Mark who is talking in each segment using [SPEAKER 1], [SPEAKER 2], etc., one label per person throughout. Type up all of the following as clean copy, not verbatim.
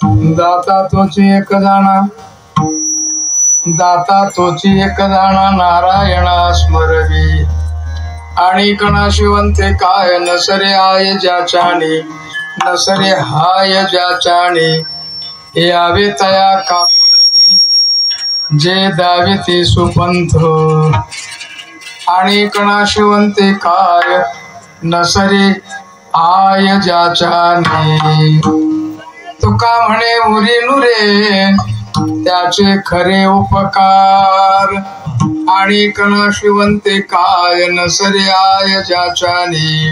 [SPEAKER 1] दाता तोची एक जाणा, दाता तोची एक जाणा, नारायणा स्मरवी. आणि कणा शिवंते काय, नसरे आय ज्याच्याने, नसरे हाय ज्याच्याने. यावे तया काकुलती, जे दावे ते सुपंथ. आणि कणा शिवंते काय, नसरे आय ज्याच्याने. तुका म्हणे उरी नुरे, त्याचे खरे उपकार. आणि कणा शिवंते काय, नसरे आय ज्याच्याने.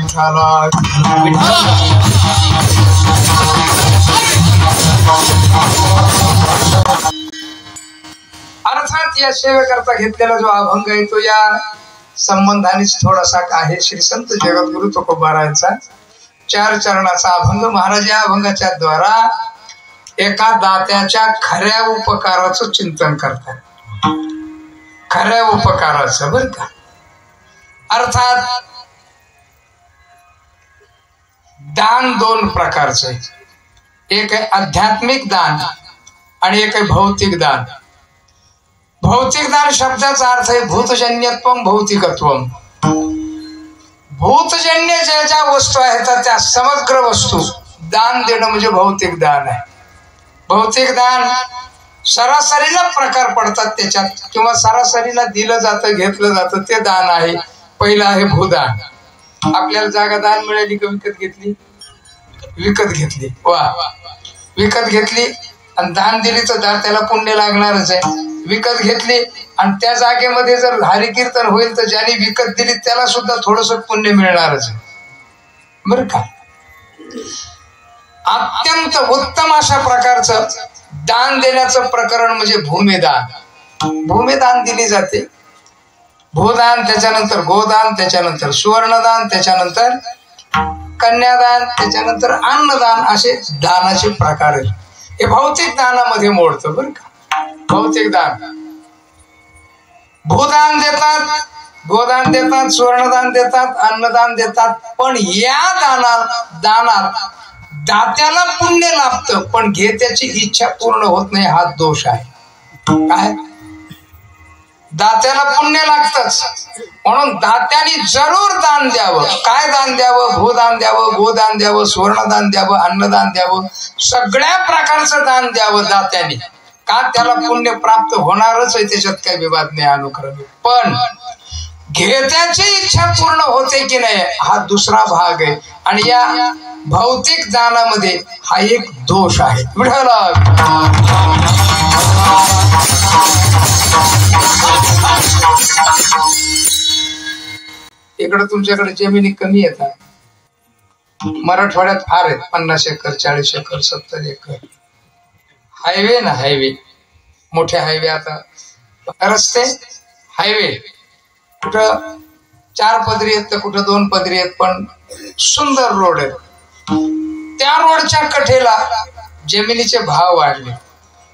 [SPEAKER 1] अर्थात या सेवेकरता घेतलेला जो अभंग आहे तो या संबंधानेच थोडासा आहे. श्री संत जगद्गुरु तुकोबारायांचा 4 चरणाचा अभंग. महाराज या अभंगाच्या द्वारा एका दात्याच्या खऱ्या उपकाराचं चिंतन करतात. खऱ्या उपकाराचं बर का. अर्थात दान 2 प्रकारचं आहे. एक आहे आध्यात्मिक दान आणि एक आहे भौतिक दान. भौतिक दान शब्दाचा अर्थ आहे भूतजन्यत्वम भौतिकत्वम. भूतजन्य ज्या ज्या वस्तू आहेत त्या समग्र वस्तू दान देणं म्हणजे भौतिक दान आहे. भौतिक दान सरासरीला प्रकार पडतात त्याच्यात, किंवा सरासरीला दिलं जातं घेतलं जातं ते दान आहे. पहिलं आहे भूदान. आपल्याला जागा दान मिळाली का विकत घेतली? विकत घेतली. वा, विकत घेतली आणि दान दिली तर त्याला पुण्य लागणारच आहे. विकत घेतली आणि त्या जागेमध्ये जर हरी कीर्तन होईल तर ज्याने विकत दिली त्याला सुद्धा थोडस पुण्य मिळणारच आहे बर का. अत्यंत उत्तम अशा प्रकारचं दान देण्याचं प्रकरण म्हणजे भूमिदान. भूमिदान दिली जाते. भूदान, त्याच्यानंतर गोदान, त्याच्यानंतर सुवर्णदान, त्याच्यानंतर कन्यादान, त्याच्यानंतर अन्नदान, असे दानाचे प्रकार आहेत. हे भौतिक दानामध्ये मोडतं बरं का. भौतिक दान, भूदान देतात, गोदान देतात, सुवर्णदान देतात, अन्नदान देतात. पण या दानात दात्याला पुण्य लाभतं पण घेत्याची इच्छा पूर्ण होत नाही. हा दोष आहे. काय? दात्याला पुण्य लागतच म्हणून दात्याने जरूर दान द्यावं. काय दान द्यावं? भूदान द्यावं, गोदान द्यावं, सुवर्णदान द्यावं, अन्नदान द्यावं, सगळ्या प्रकारचं दान द्यावं दात्याने. का? त्याला पुण्य प्राप्त होणारच आहे, त्याच्यात काही विवाद नाही अनुक्रमे. पण घेत्याची इच्छा पूर्ण होते की नाही हा दुसरा भाग आहे. आणि या भौतिक दानामध्ये हा एक दोष आहे. इकडे तुमच्याकडे जमिनी कमी येतात. मराठवाड्यात फार आहेत. 50 एकर, 40 एकर, 70 एकर. हायवे ना, हायवे, मोठे हायवे. आता रस्ते, हायवे कुठं 4 पदरी आहेत तर कुठं 2 पदरी आहेत, पण सुंदर रोड आहेत. त्या रोडच्या कठेला जमिनीचे भाव वाढले.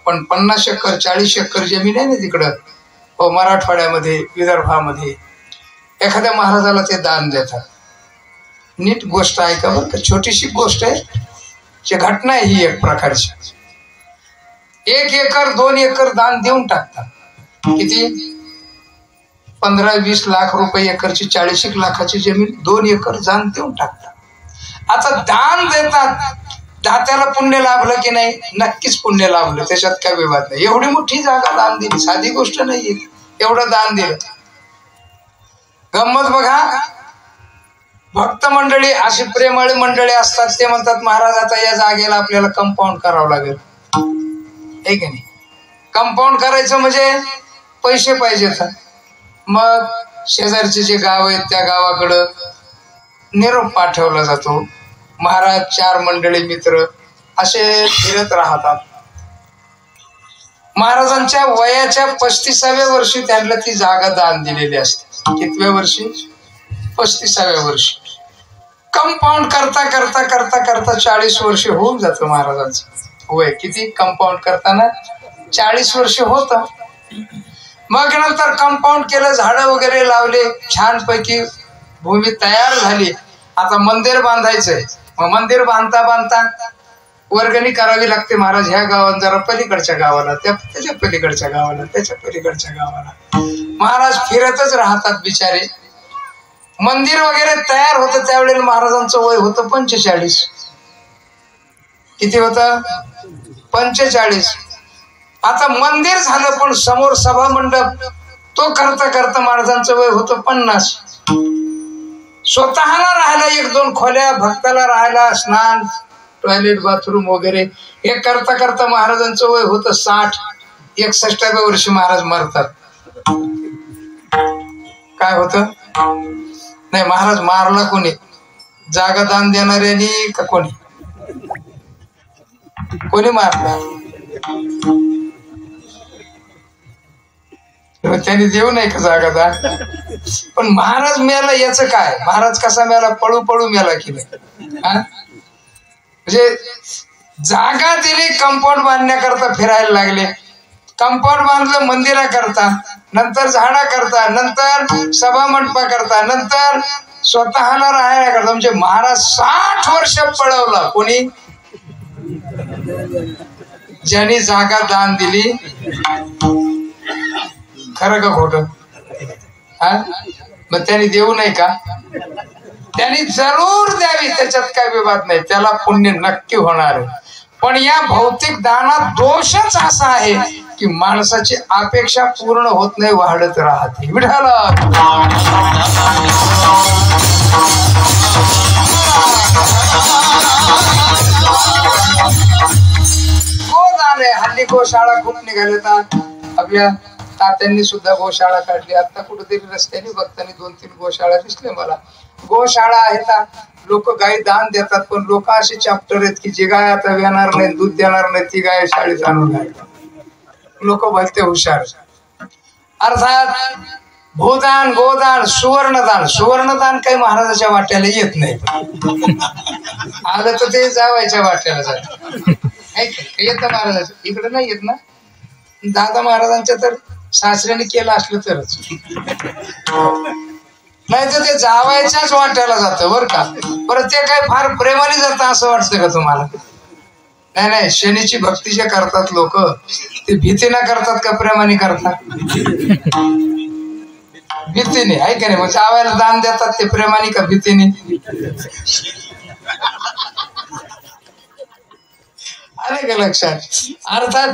[SPEAKER 1] पण 50 एकर, 40 एकर जमीन आहे ना तिकडं मराठवाड्यामध्ये, विदर्भामध्ये, एखाद्या महाराजाला ते दान देतात. नीट गोष्ट आहे का बरं का. छोटीशी गोष्ट आहे, जी घटना आहे ही एक प्रकारची. 1 एकर 2 एकर दान देऊन टाकतात. किती? 15-20 लाख रुपये एकरची, 40 लाखाची जमीन 2 एकर दान देऊन टाकतात. आता दान देतात, दात्याला पुण्य लाभलं की नाही? नक्कीच पुण्य लाभलं, त्याच्यात काय विवाद नाही. एवढी मोठी जागा दान दिली, साधी गोष्ट नाहीये. एवढं दान दिलं. गंमत बघा, भक्त मंडळी, अशी प्रेमळ मंडळी असतात, ते म्हणतात महाराज आता या जागेला आपल्याला कंपाऊंड करावं लागेल. आहे की नाही? कंपाऊंड करायचं म्हणजे पैसे पाहिजेत. मग शेजारचे जे गाव आहेत त्या गावाकडं निरोप पाठवला जातो. महाराज 4 मंडळी मित्र असे फिरत राहतात. महाराजांच्या वयाच्या 35व्या वर्षी त्यांना ती जागा दान दिलेली असते. कितव्या वर्षी? 35व्या वर्षी. कंपाऊंड करता करता करता करता 40 वर्ष होऊन जातं महाराजांचं वय. किती? कंपाऊंड करताना 40 वर्ष होत. मग नंतर कंपाऊंड केलं, झाडं वगैरे लावले, छानपैकी भूमी तयार झाली. आता मंदिर बांधायचंय. मग मंदिर बांधता बांधता वर्गणी करावी लागते महाराज. ह्या गावात जरा पलीकडच्या गावाला, त्याच्या पलीकडच्या गावाला, त्याच्या पलीकडच्या गावाला महाराज फिरतच राहतात बिचारे. मंदिर वगैरे तयार होतं त्यावेळेला महाराजांचं वय होतं 45. किती होतं? 45. आता मंदिर झालं पण समोर सभा मंडप तो करता करता महाराजांचं वय होतं 50. स्वतःला राहायला 1-2 खोल्या, भक्ताला राहायला स्नान, टॉयलेट, बाथरूम वगैरे हे करता करता महाराजांचं वय होतं 60. 61व्या वर्षी महाराज मरतात. काय होतं? नाही, महाराज मारला कोणी? जागा दान देणाऱ्यांनी का कोणी? कोणी मारला? त्यांनी देऊ नाही का जागा दान? पण महाराज मेला याचं काय? महाराज कसा मेला? पळू पळू मेला की नाही? म्हणजे जागा दिली, कंपाऊंड बांधण्याकरता फिरायला लागले. कंपाऊंड बांधलं मंदिराकरता, नंतर झाडा करता, नंतर सभा मंडपा करता, नंतर स्वतःला राहायला करता. म्हणजे महाराज 60 वर्ष पळवला. कोणी? ज्यांनी जागा दान दिली. खरं का खोटं? मग त्यांनी देऊ नाही का? त्यांनी जरूर द्यावी, त्याच्यात काय विवाद नाही, त्याला पुण्य नक्की होणार. पण या भौतिक दानात दोषच असा आहे की माणसाची अपेक्षा पूर्ण होत नाही, वाढत राहते. विठाला गोदान आहे. हल्ली गोशाळा खूप निघाल्यात. आपल्या तात्यांनी सुद्धा गोशाळा काढली. आता कुठेतरी रस्त्याने बघताना 2-3 गोशाळा दिसले मला. गोशाळा आहेत, लोक गाय दान देतात, पण लोक असे चॅप्टर आहेत की जी गाय आता येणार नाही, दूध देणार नाही, ती गाय शाळेत आणून घालतात. लोक भलते हुशार. अर्थात भूदान, गोदान, सुवर्णदान. सुवर्णदान काही महाराजाच्या वाट्याला येत नाही. आलं तर ते जावायच्या वाट्याला जात. येतं महाराजाचं, इकडे नाही येत ना. दादा महाराजांच्या तर सासऱ्याने केलं असलं तरच, नाही तर ते जावायच्याच वाट्याला जातं बरं का. बरं, ते काय फार प्रेमाने जातं असं वाटतं का तुम्हाला? नाही नाही, शनीची भक्ती जे करतात लोक, ते भीतीने करतात का प्रेमाने करतात? भीतीने, आहे का नाही? मग जावायला दान देतात ते प्रेमाने का भीतीने? आले का लक्षात? अर्थात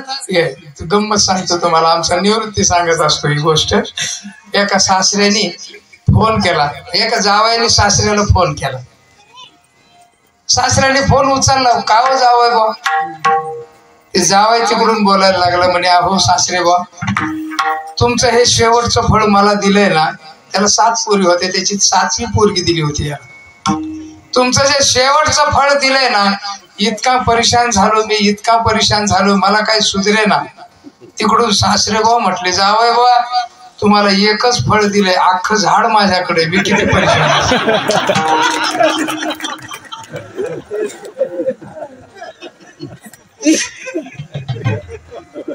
[SPEAKER 1] गंमत सांगतो तुम्हाला. आमचा निवृत्ती सांगत असतो ही गोष्ट. एका सासऱ्याने फोन केला, एका जावयाने सासऱ्याला फोन केला. सासऱ्याने फोन उचलला. का हो जावय बा? ते जावय तिकडून बोलायला लागला. म्हणे अहो सासरे बा, तुमचं हे शेवटचं फळ मला दिलंय ना, त्याला 7 पोरी होते, त्याची 7वी पोरगी दिली होती याला. तुमचं जे शेवटचं फळ दिलंय ना, इतका परेशान झालो मी, इतका परेशान झालो, मला काही सुधरे ना. तिकडून सासरे बा म्हटले, जावय बा तुम्हाला एकच फळ दिलंय, अख्खं झाड माझ्याकडे, मी किती परेशान.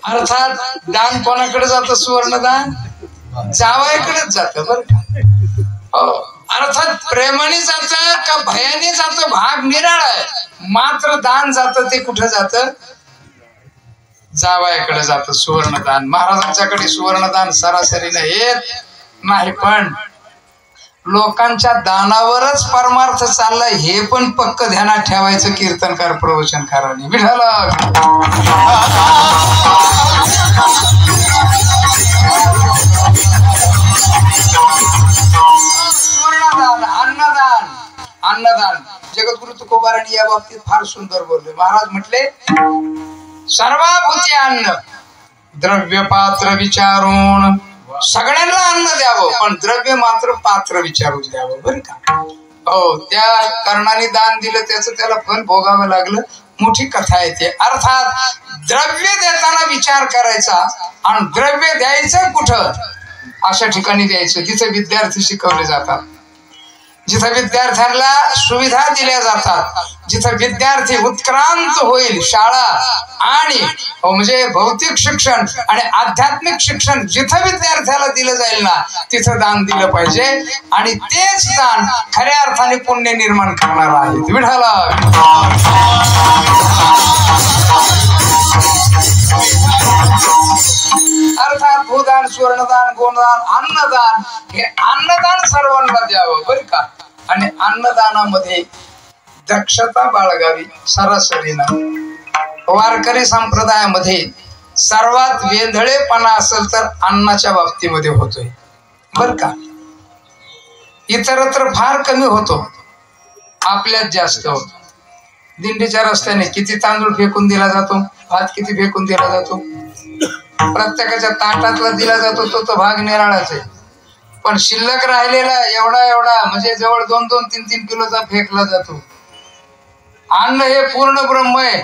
[SPEAKER 1] अर्थात दान कोणाकडे जातं? सुवर्णदान जावयाकडेच जातं बरं का. अर्थात प्रेमाने जातं का भयाने जातं भाग निराळा आहे. मात्र दान जातं ते कुठं जातं? जावयाकडे जातं सुवर्णदान. महाराजांच्याकडे सुवर्णदान सरासरीने येत नाही, पण लोकांच्या दानावरच परमार्थ चाललाय हे पण पक्क ध्यानात ठेवायचं कीर्तनकार प्रवचनकारांनी. विठाला सुवर्णदान, अन्नदान. अन्नदान जगद्गुरु तुकोबारांनी या बाबतीत फार सुंदर बोलले. महाराज म्हटले, सर्वाभूती अन्न, द्रव्य पात्र विचारून सगळ्यांना अन्न द्यावं, पण द्रव्य मात्र पात्र विचारून द्यावं बरं का. हो, त्या कारणाने दान दिलं, त्याचं त्याला फल भोगावं लागलं. मोठी कथा येते. अर्थात द्रव्य देताना विचार करायचा, आणि द्रव्य द्यायचं कुठं? अशा ठिकाणी द्यायचं जिथे विद्यार्थी शिकवले जातात. जिथं विद्यार्थ्यांना सुविधा दिल्या जातात, जिथं विद्यार्थी उत्क्रांत होईल, शाळा आणि म्हणजे भौतिक शिक्षण आणि आध्यात्मिक शिक्षण जिथं विद्यार्थ्याला दिलं जाईल ना, तिथं दान दिलं पाहिजे. आणि तेच दान खऱ्या अर्थाने पुण्य निर्माण करणार आहे. विठाला अर्थात भूदान, स्वर्णदान, गोदान, अन्नदान, हे अन्नदान सर्वांना द्यावं बरं का. आणि अन्नदानामध्ये दक्षता बाळगावी. सरासरीनं वारकरी संप्रदायामध्ये सर्वात वेंधळेपणा असेल तर अन्नाच्या बाबतीमध्ये होतोय बरं का. इतरत्र फार कमी होतो, आपल्यात जास्त होतो. दिंडीच्या रस्त्याने किती तांदूळ फेकून दिला जातो, भात किती फेकून दिला जातो, प्रत्येकाच्या ताटातला दिला जातो, तो भाग निराळाच आहे. पण शिल्लक राहिलेला एवढा म्हणजे जवळ 2-2, 3-3 किलोचा फेकला जातो. अन्न हे पूर्ण ब्रह्म आहे.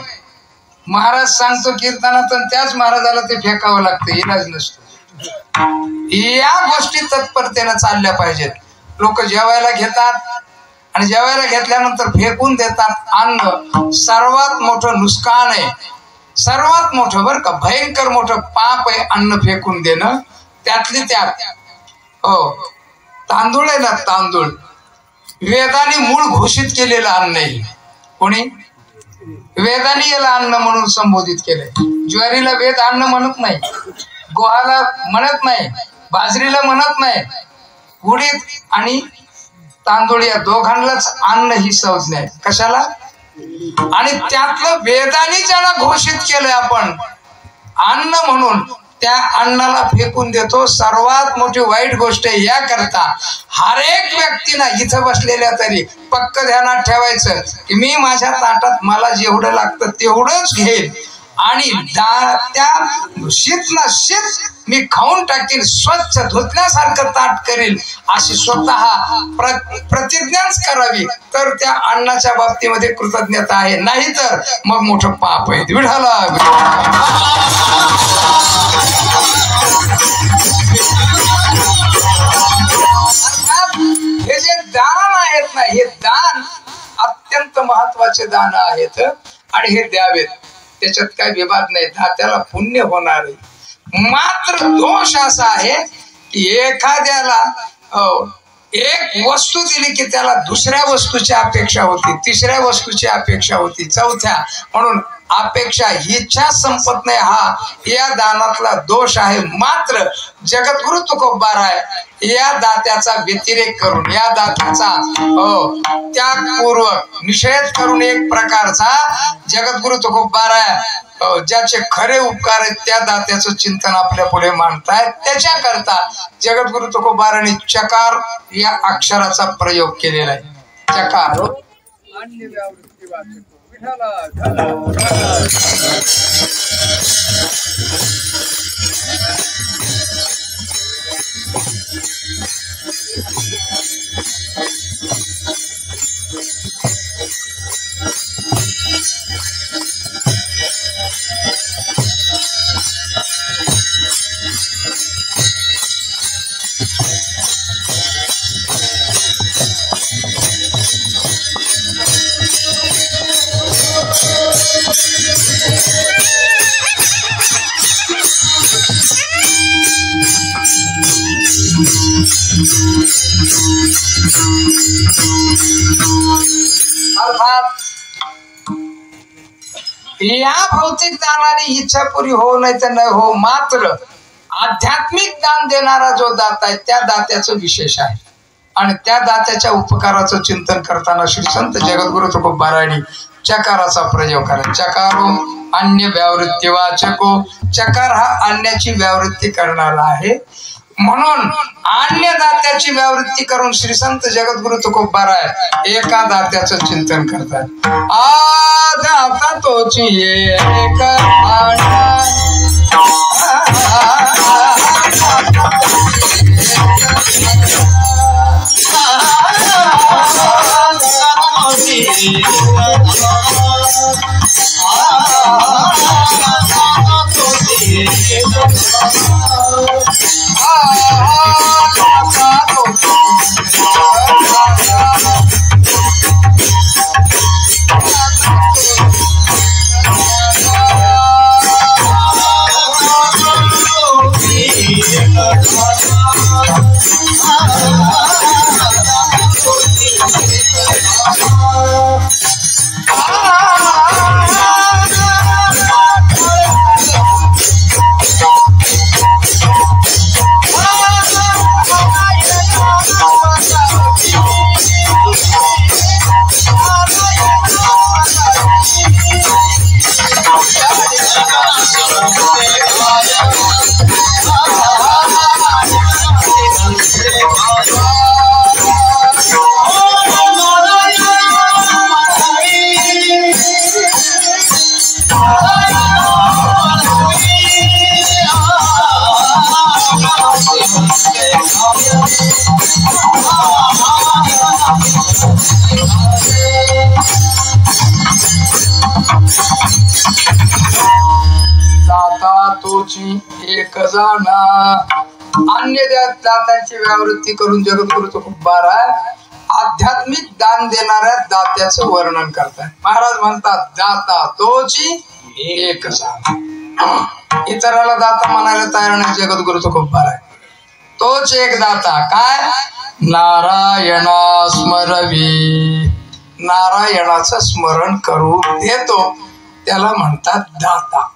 [SPEAKER 1] महाराज सांगतो कीर्तनात, त्याच महाराजाला ते फेकावं लागतं, इलाज नसतो. या गोष्टी तत्परतेनं चालल्या पाहिजेत. लोक जेवायला घेतात आणि जेवायला घेतल्यानंतर फेकून देतात. अन्न सर्वात मोठं नुकसान आहे, सर्वात मोठं बरं का, भयंकर मोठं पाप आहे अन्न फेकून देणं. त्यातली त्यात तांदूळ आहे ना, तांदूळ वेदाने मूळ घोषित केलेलं अन्न आहे. कोणी वेदाने याला अन्न म्हणून संबोधित केलंय. ज्वारीला वेद अन्न म्हणत नाही, गव्हाला म्हणत नाही, बाजरीला म्हणत नाही. उडीद आणि तांदूळ या दोघांनाच अन्न ही संज्ञा आहे. कशाला? आणि त्यातलं वेदाने ज्याला घोषित केलंय आपण अन्न म्हणून, त्या अन्नाला फेकून देतो. सर्वात मोठी वाईट गोष्ट आहे. याकरता हर एक व्यक्तीना इथं बसलेल्या तरी पक्क ध्यानात ठेवायचं की मी माझ्या ताटात मला जेवढं लागतं तेवढंच घेईन आणि त्या शीत ना शीत मी खाऊन टाकीन, स्वच्छ धुतल्यासारखं ताट करील, अशी स्वतः प्रतिज्ञाच करावी. तर त्या अन्नाच्या बाबतीमध्ये कृतज्ञता आहे, नाही तर मग मोठं पाप आहे. विठाला हे जे दान आहेत ना, हे दान अत्यंत महत्वाचे दान आहेत आणि हे द्यावेत. त्याच्यात काही विवाद नाही, त्याला पुण्य होणार आहे. मात्र दोष असा आहे की एखाद्याला एक वस्तू दिली की त्याला दुसऱ्या वस्तूची अपेक्षा होती, तिसऱ्या वस्तूची अपेक्षा होती, चौथ्या. म्हणून अपेक्षा इच्छा संपत नाही, हा या दानातला दोष आहे. मात्र जगद्गुरु तुकोबाराय या दात्याचा व्यतिरेक करून, या दात्याचा त्यागपूर्वक निषेध करून एक प्रकारचा जगद्गुरु तुकोबाराय ज्याचे खरे उपकार आहेत त्या दात्याचं चिंतन आपल्या पुढे मांडतायत. त्याच्याकरता जगद्गुरु तुकोबाराने चकार या अक्षराचा प्रयोग केलेला आहे. चकार अर्थात या भौतिक दानाने इच्छा पुरी हो नाही तर नाही हो, मात्र आध्यात्मिक दान देणारा जो दाता आहे त्या दात्याचं विशेष आहे. आणि त्या दात्याच्या उपकाराचं चिंतन करताना श्री संत जगद्गुरु तुकोबारायांनी चकाराचा प्रयोग करा. चकारो अन्य व्यावृत्ती वाचको, चकार हा अन्याची व्यावृत्ती करणारा आहे. म्हणून अन्य दात्याची व्यावृत्ती करून श्री संत जगद्गुरु तुकोबाराय एका दात्याचं चिंतन करतात. आ दाता तोची एक दाता तोची एक जाणा, अन्य दात्यांची व्यावृत्ती करून जगद्गुरु तुकोबारा आध्यात्मिक दान देणाऱ्या दात्याचं वर्णन करतात. महाराज म्हणतात दाता तोची एक जाणा. इतराला दाता म्हणायला तयार नाही जगद्गुरु तुकोबारा. तोच एक दाता. काय? नारायणा स्मरवी. नारायणाचं स्मरण करून देतो त्याला म्हणतात दाता.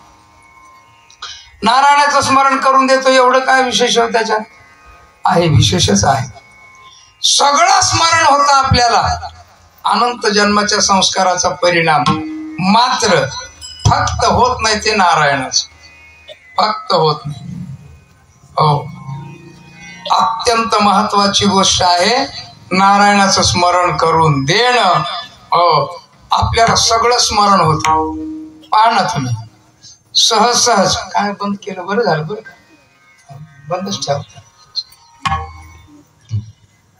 [SPEAKER 1] नारायणाचं स्मरण करून देतो एवढं काय विशेष होत त्याच्यात? आहे, विशेषच आहे. सगळं स्मरण होतं आपल्याला. अनंत जन्माच्या संस्काराचा परिणाम. मात्र फक्त होत नाही ते नारायणाचं. फक्त होत नाही. हो, अत्यंत महत्वाची गोष्ट आहे नारायणाचं स्मरण करून देणं. हो, आपल्याला सगळं स्मरण होत. पहा ना तुम्ही, सहज सहज. काय बंद केलं? बरं झालं. बरं, बंदच ठेवता.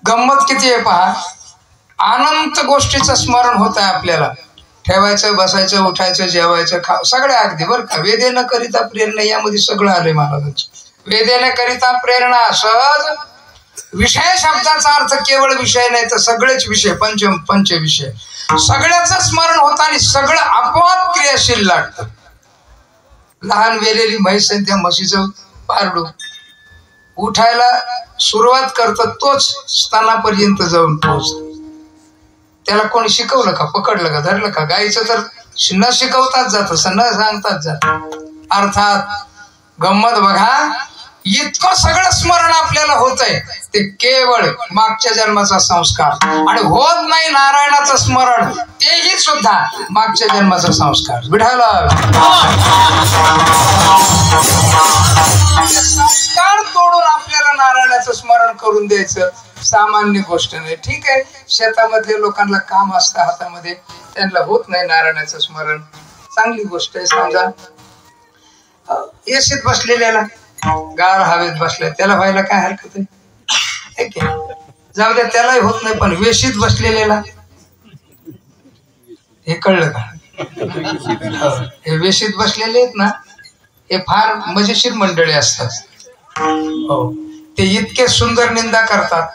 [SPEAKER 1] गंमत किती आहे पहा. अनंत गोष्टीचं स्मरण होत आहे आपल्याला. ठेवायचं, बसायचं, उठायचं, जेवायचं, सगळ्या अगदी. बरं का? वेदेन करिता प्रेरणा यामध्ये सगळं आलंय महाराजांचं. वेदेन करिता प्रेरणा. सहज विषय शब्दाचा अर्थ केवळ विषय नाही तर सगळेच विषय, पंच विषय. सगळ्याचं स्मरण होतं आणि सगळं आपोआप क्रियाशील लागतं. लहान वेलेली म्हैस त्या म्हशीचं पारडू उठायला सुरुवात करतं तोच स्थानापर्यंत जाऊन पोहोचतो. त्याला कोणी शिकवलं का? पकडलं का? धरलं का? गाईचं तर न शिकवताच जात, न सांगताच जात. अर्थात गंमत बघा, इतकं सगळं स्मरण आपल्याला होत आहे ते केवळ मागच्या जन्माचा संस्कार. आणि होत नाही नारायणाचं स्मरण, तेही सुद्धा मागच्या जन्माचा संस्कार. विठाला संस्कार तोडून आपल्याला नारायणाचं स्मरण करून द्यायचं सामान्य गोष्ट नाही. ठीक आहे, शेतामधल्या लोकांना काम असतं हातामध्ये, त्यांना होत नाही नारायणाचं स्मरण, चांगली गोष्ट आहे. समजा एसीत बसलेल्याला, गार हवेत बसलाय, त्याला व्हायला काय हरकत आहे? जाऊ द्या, त्यालाही होत नाही. पण वेशीत बसलेल्याला, हे कळलं का? हे वेशीत बसलेले आहेत ना, हे फार मजेशीर मंडळी असतात. हो, ते इतके सुंदर निंदा करतात.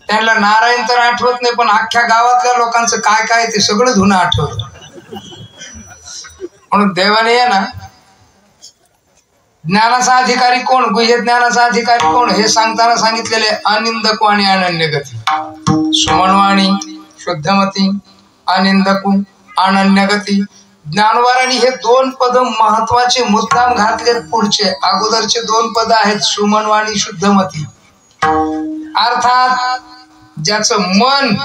[SPEAKER 1] त्यांना नारायण तर आठवत नाही, पण अख्ख्या गावातल्या लोकांचं काय काय ते सगळं धुणं आठवत. म्हणून देवाने आहे ना, ज्ञानाचा अधिकारी कोण, गुह्य ज्ञानाचा अधिकारी कोण हे सांगताना सांगितलेले अनिंदकू आणि अनन्यगती. सुमनवाणी, शुद्धमती, अनिंदकू, अनन्यगती. ज्ञानवाराने हे दोन पद महत्वाचे मुद्दाम घातले. पुढचे अगोदरचे दोन पद आहेत सुमनवाणी, शुद्धमती. अर्थात ज्याचं मन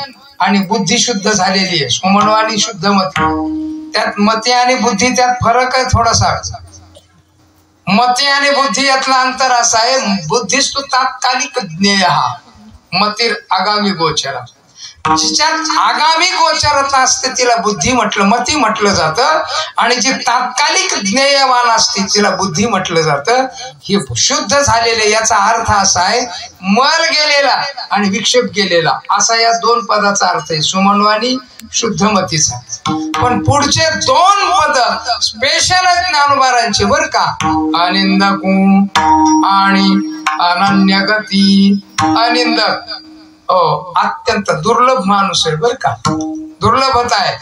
[SPEAKER 1] आणि बुद्धी शुद्ध झालेली आहे, सुमनवाणी, शुद्धमती. त्यात मती आणि बुद्धी त्यात फरक आहे थोडासा. मती आणि बुद्धी यातला अंतर असा आहे, बुद्धिस्तु तात्कालिक ज्ञेय, मतीर आगामी गोचरा. जिच्यात आगामी गोचरता असते तिला बुद्धी म्हटलं, मती म्हटलं जातं. आणि जी तात्कालिक ज्ञेयवान असते तिला बुद्धी म्हटलं जातं. हे शुद्ध झालेले, याचा अर्थ असा आहे मल गेलेला आणि विक्षेप गेलेला, असा या दोन पदाचा अर्थ आहे, सुमनवाणी, शुद्धमतीचा. पण पुढचे दोन पद स्पेशल आहेत ज्ञानोबारांचे बरं का. अनिंदकू आणि अनन्यगती. अनिंदक अत्यंत दुर्लभ माणूस आहे बरं का. दुर्लभता आहे.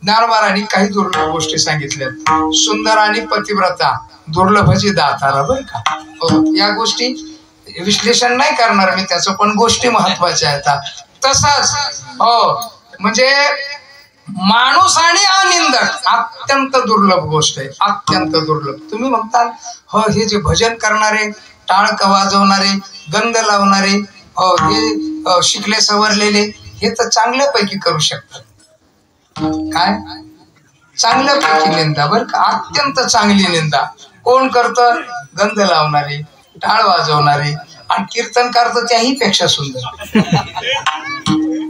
[SPEAKER 1] ज्ञानोबारांनी काही दुर्लभ गोष्टी सांगितल्या. सुंदर आणि पतिव्रता, दुर्लभची दातारा बरं का. या गोष्टी विश्लेषण नाही करणार मी त्याचं, पण गोष्टी महत्वाच्या आहेत. तसाच म्हणजे माणूस आणि अनिंदक अत्यंत दुर्लभ गोष्ट आहे, अत्यंत दुर्लभ. तुम्ही म्हणताल हे जे भजन करणारे, टाळक वाजवणारे, गंध लावणारे, हे शिकले सवरलेले, हे तर चांगल्यापैकी करू शकतात. काय चांगल्यापैकी निंदा बर का, अत्यंत चांगली निंदा. कोण करतं? गंध लावणारे, टाळ वाजवणारे, आणि कीर्तनकार तर त्याही पेक्षा सुंदर.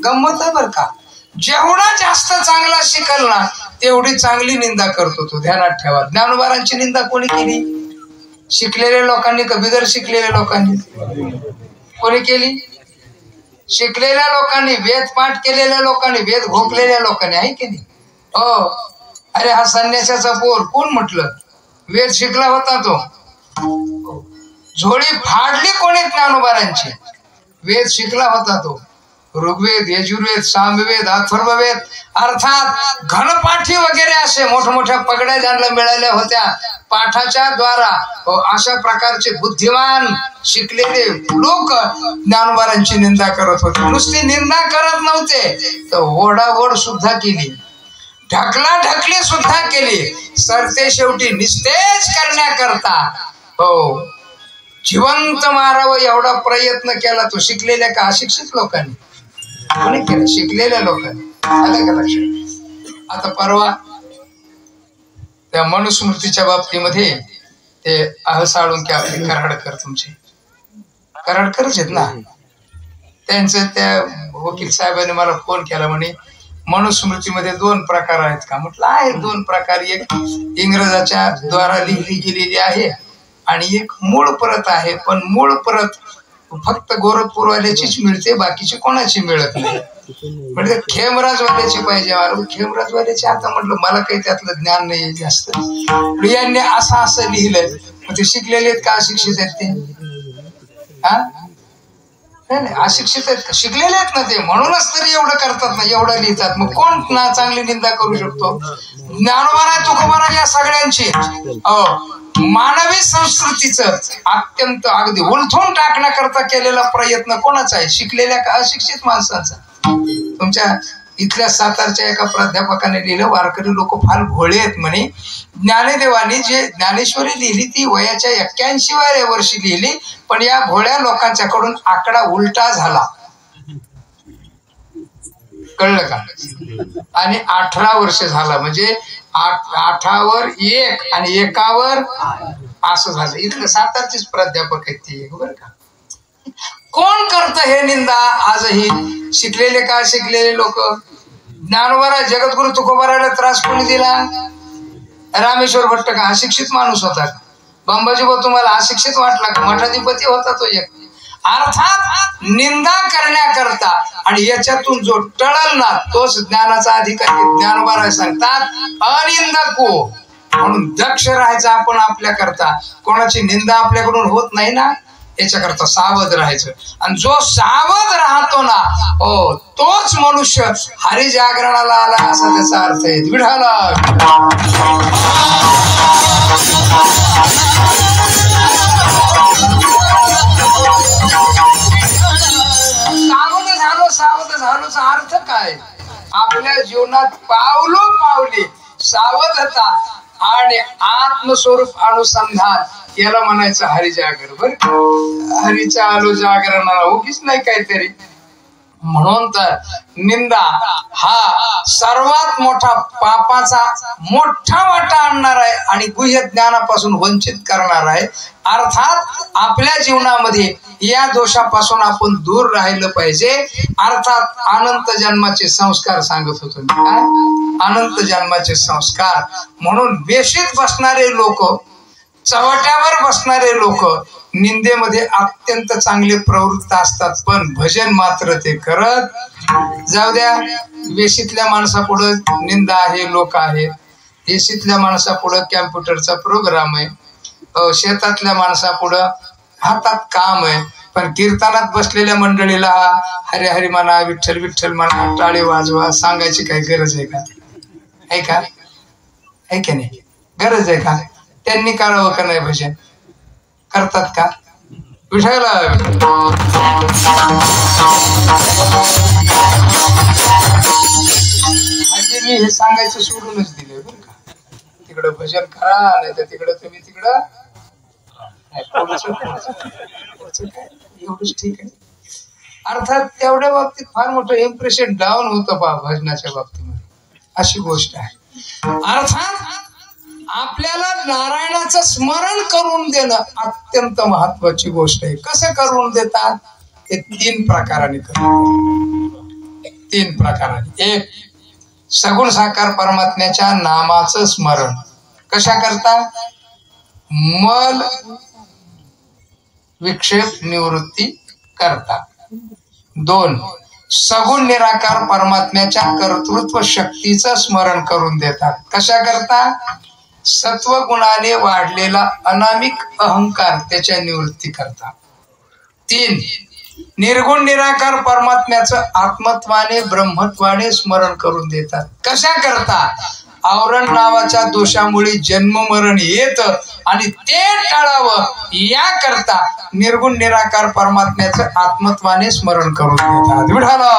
[SPEAKER 1] गंमत आहे बर का. जेवढा जास्त चांगला शिकल ना तेवढी चांगली निंदा करतो तो, ध्यानात ठेवा. ज्ञानोबारांची निंदा कोणी केली? शिकलेल्या लोकांनी का बिगर शिकलेल्या लोकांनी? कोणी केली? शिकलेल्या लोकांनी, वेद पाठ केलेल्या लोकांनी, वेद घोकलेल्या लोकांनी, आहे की नाही? हो. अरे हा संन्यासाचा पोर कोण म्हटलं? वेद शिकला होता तो. झोळी फाडली कोणी? ज्ञानोबारांची. वेद शिकला होता तो. ऋग्वेद, यजुर्वेद, सामवेद, अथर्ववेद, अर्थात घनपाठी वगैरे असे मोठमोठ्या पगड्या ज्यांना मिळाल्या होत्या पाठाच्या द्वारा, अशा प्रकारचे बुद्धिमान शिकलेले लोक ज्ञानोबारांची निंदा करत होते. नुसती निंदा करत नव्हते तर ओढाओढ सुद्धा केली, ढकलाढकली सुद्धा केली. सरते शेवटी निस्तेज करण्याकरता हो जिवंत मारावं एवढा प्रयत्न केला तो. शिकलेल्या का अशिक्षित लोकांनी? कोणी केलं? शिकलेल्या लोकांनी. आलं का लक्षात? आता परवा त्या मनुस्मृतीच्या बाबतीमध्ये ते साळुंके आपले कराडकर, तुमचे कराडकरच आहेत ना, त्यांचं त्या वकील साहेबांनी मला फोन केला, म्हणे मनुस्मृतीमध्ये 2 प्रकार आहेत का? म्हटलं आहेत 2 प्रकार. एक इंग्रजाच्या द्वारा लिहिली गेलेली आहे आणि एक मूळ प्रत आहे. पण मूळ प्रत फक्त गोरखपूरवाल्याचीच मिळते, बाकीची कोणाची मिळत नाही. म्हणजे खेमराजवाल्याची पाहिजे. खेमराजवाल्याची आता म्हटलं मला काही त्यातलं ज्ञान नाही जास्त. यांनी असं लिहिलंय. मग ते शिकलेले आहेत का अशिक्षित आहेत ते? हा नाही, अशिक्षित आहेत का? शिकलेले आहेत ना ते, म्हणूनच तरी एवढं करतात ना, एवढं लिहितात. मग कोण ना चांगली निंदा करू शकतो? ज्ञानोबा, तुकोबा या सगळ्यांची मानवी संस्कृतीचं अत्यंत अगदी उलथून टाकण्याकरता केलेला प्रयत्न कोणाचा आहे? शिकलेल्या का अशिक्षित माणसांचा? तुमच्या इथल्या सातारच्या एका प्राध्यापकाने लिहिलं, वारकरी लोक फार भोळे आहेत म्हणे. ज्ञानदेवानी जे ज्ञानेश्वरी लिहिली ती वयाच्या 81व्या वर्षी लिहिली, पण या भोळ्या लोकांच्याकडून आकडा उलटा झाला. कळलं का? आणि 18 वर्ष झाला, म्हणजे 8वर 1 आणि 1वर असं झालं. इथलं सातारचेच प्राध्यापक आहेत ते, बरं का. कोण करत हे निंदा आजही? शिकलेले का शिकलेले लोक? ज्ञानोबा, जगद्गुरु तुकोबाराला त्रास कोणी दिला? रामेश्वर भट्ट का अशिक्षित माणूस होता? बंबाजीबा तुम्हाला अशिक्षित वाटला का? मठाधिपती होता तो एक. अर्थात निंदा करण्याकरता, आणि याच्यातून जो टळल ना तोच ज्ञानाचा अधिकारी. ज्ञानोबा सांगतात अनिंदको, म्हणून दक्ष राहायचं आपण आपल्या करता. कोणाची निंदा आपल्याकडून होत नाही ना, याच्याकरता सावध राहायचं. आणि जो सावध राहतो ना हो तोच मनुष्य हरिजागरणाला आला, असा त्याचा अर्थ आहे. विढाला सावध झालोचा अर्थ काय? आपल्या जीवनात पावली सावधता आणि आत्मस्वरूप अनुसंधान, याला म्हणायचं हरिजागर. बर, हरीच्या आलो जागरणाला उगीच नाही काहीतरी. म्हणून तर निंदा हा सर्वात मोठा पापाचा मोठा वाटा आणणार आहे आणि गुह्य ज्ञानापासून वंचित करणार आहे. अर्थात आपल्या जीवनामध्ये या दोषापासून आपण दूर राहिलं पाहिजे. अर्थात अनंत जन्माचे संस्कार सांगत होतो मी. काय अनंत जन्माचे संस्कार? म्हणून वेशीत बसणारे लोक, चवट्यावर बसणारे लोक निंदेमध्ये अत्यंत चांगले प्रवृत्त असतात, पण भजन मात्र ते करत जाऊ द्या. वेशीतल्या माणसापुढं निंदा आहे, लोक आहेत. देशीतल्या माणसापुढं कॅम्प्युटरचा प्रोग्राम आहे, शेतातल्या माणसापुढं हातात काम आहे. पण कीर्तनात बसलेल्या मंडळीला हरे हरी म्हणा, विठ्ठल विठ्ठल म्हणा, टाळे वाजवा सांगायची काही गरज आहे का? आहे का? आहे की नाही? गरज आहे का? त्यांनी करावं का नाही? भजन करतात का? विठ्ठला मी हे सांगायचं सोडूनच दिले बरं का. तिकडं भजन करा, नाही तर तिकडं तुम्ही तिकडं एवढंच ठीक आहे. अर्थात तेवढ्या बाबतीत फार मोठं इम्प्रेशन डाऊन होतं भजनाच्या बाबतीमध्ये, अशी गोष्ट आहे. अर्थात आपल्याला नारायणाचं स्मरण करून देणं अत्यंत महत्वाची गोष्ट आहे. कसं करून देतात? हे 3 प्रकाराने करतात. 3 प्रकाराने. एक, सगुण साकार परमात्म्याच्या नामाचं स्मरण. कशा करता? मल विक्षेप निवृत्ती करता. 2, सगुण निराकार परमात्म्याच्या कर्तृत्व शक्तीचं स्मरण करून देतात. कशा करता? सत्वगुणाने वाढलेला अनामिक अहंकार त्याच्या निवृत्ती करता. 3, निर्गुण निराकार परमात्म्याचं आत्मत्वाने ब्रह्मत्वाने स्मरण करून देतात. कशा करता? आवरण नावाच्या दोषामुळे जन्म मरण येत आणि ते टाळावं या करता निर्गुण निराकार परमात्म्याचं आत्मत्वाने स्मरण करून देतात. विठाला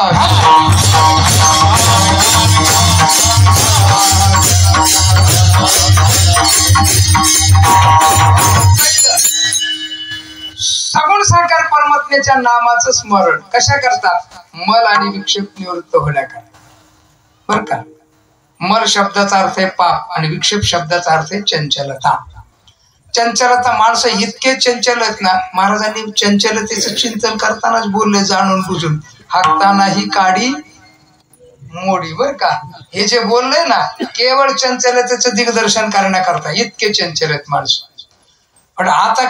[SPEAKER 1] सगुण साकार परमात्म्याच्या नामाचं स्मरण कशा करतात? मल आणि विक्षेप निवृत्त होण्याकरता. बर का? मल शब्दाचा अर्थ आहे पाप आणि विक्षेप शब्दाचा अर्थ आहे चंचलता. चंचलता, माणसं इतके चंचल आहेत ना, महाराजांनी चंचलतेचं चिंतन करतानाच बोलले, जाणून बुजून, हाकतानाही काडी मोडी. बर का? हे जे बोलले ना, केवळ चंचलतेचं दिग्दर्शन करण्याकरता इतके चंचल आहेत माणसं. पण आता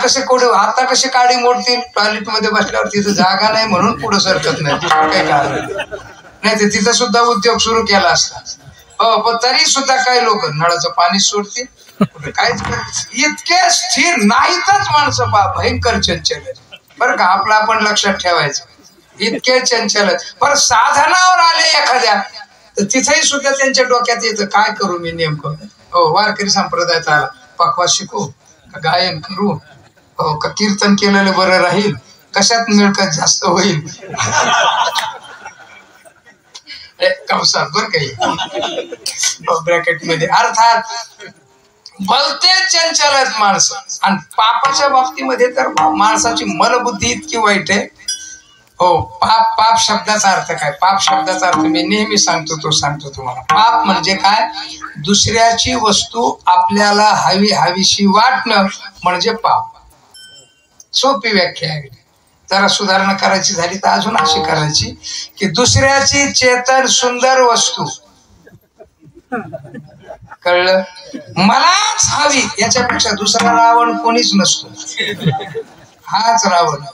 [SPEAKER 1] कसे काडी मोडतील? टॉयलेट मध्ये बसल्यावर तिथं जागा नाही म्हणून पुढे सरकत नाही. काही कारण नाही तर तिथं सुद्धा उद्योग सुरू केला असता. हो, पण तरी सुद्धा काही लोक नळाचं पाणी सोडतील, काहीच इतके स्थिर नाहीतच माणसं. भयंकर चंचल आहेत. बरं का? आपलं आपण लक्षात ठेवायचं. इतके चंचल आहेत. पण साधनावर आले एखाद्या तर तिथेही सुद्धा त्यांच्या डोक्यात येतं, काय करू मी नेमकं? हो, वारकरी संप्रदायात आला, पकवास शिकू का गायन करू, हो का कीर्तन केलेलं बरं राहील, कशात मिळकत जास्त होईल? कंसात बर काही ब्रॅकेट मध्ये. अर्थात भलते चंचल आहेत माणसं. आणि पापाच्या बाबतीमध्ये तर माणसाची मनबुद्धी इतकी वाईट आहे. हो, पाप शब्दाचा अर्थ काय? पाप शब्दाचा अर्थ मी नेहमी सांगतो तुम्हाला. पाप म्हणजे काय? दुसऱ्याची वस्तू आपल्याला हवीशी वाटणं म्हणजे पाप. सोपी व्याख्या आहे. जरा सुधारणा करायची झाली तर अजून अशी करायची की दुसऱ्याची चेतन सुंदर वस्तू, कळलं, मलाच हवी, याच्यापेक्षा दुसरा रावण कोणीच नसतो. हाच रावण.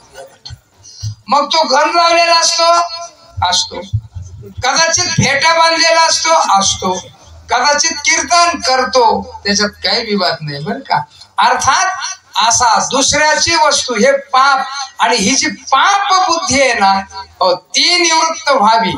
[SPEAKER 1] मग तो गण लावलेला असतो, कदाचित फेटा बांधलेला असतो, कदाचित कीर्तन करतो, त्याच्यात काही विवाद नाही. बरं का? अर्थात असा दुसऱ्याची वस्तू हे पाप. आणि ही जी पाप बुद्धी आहे ना, ती निवृत्त व्हावी.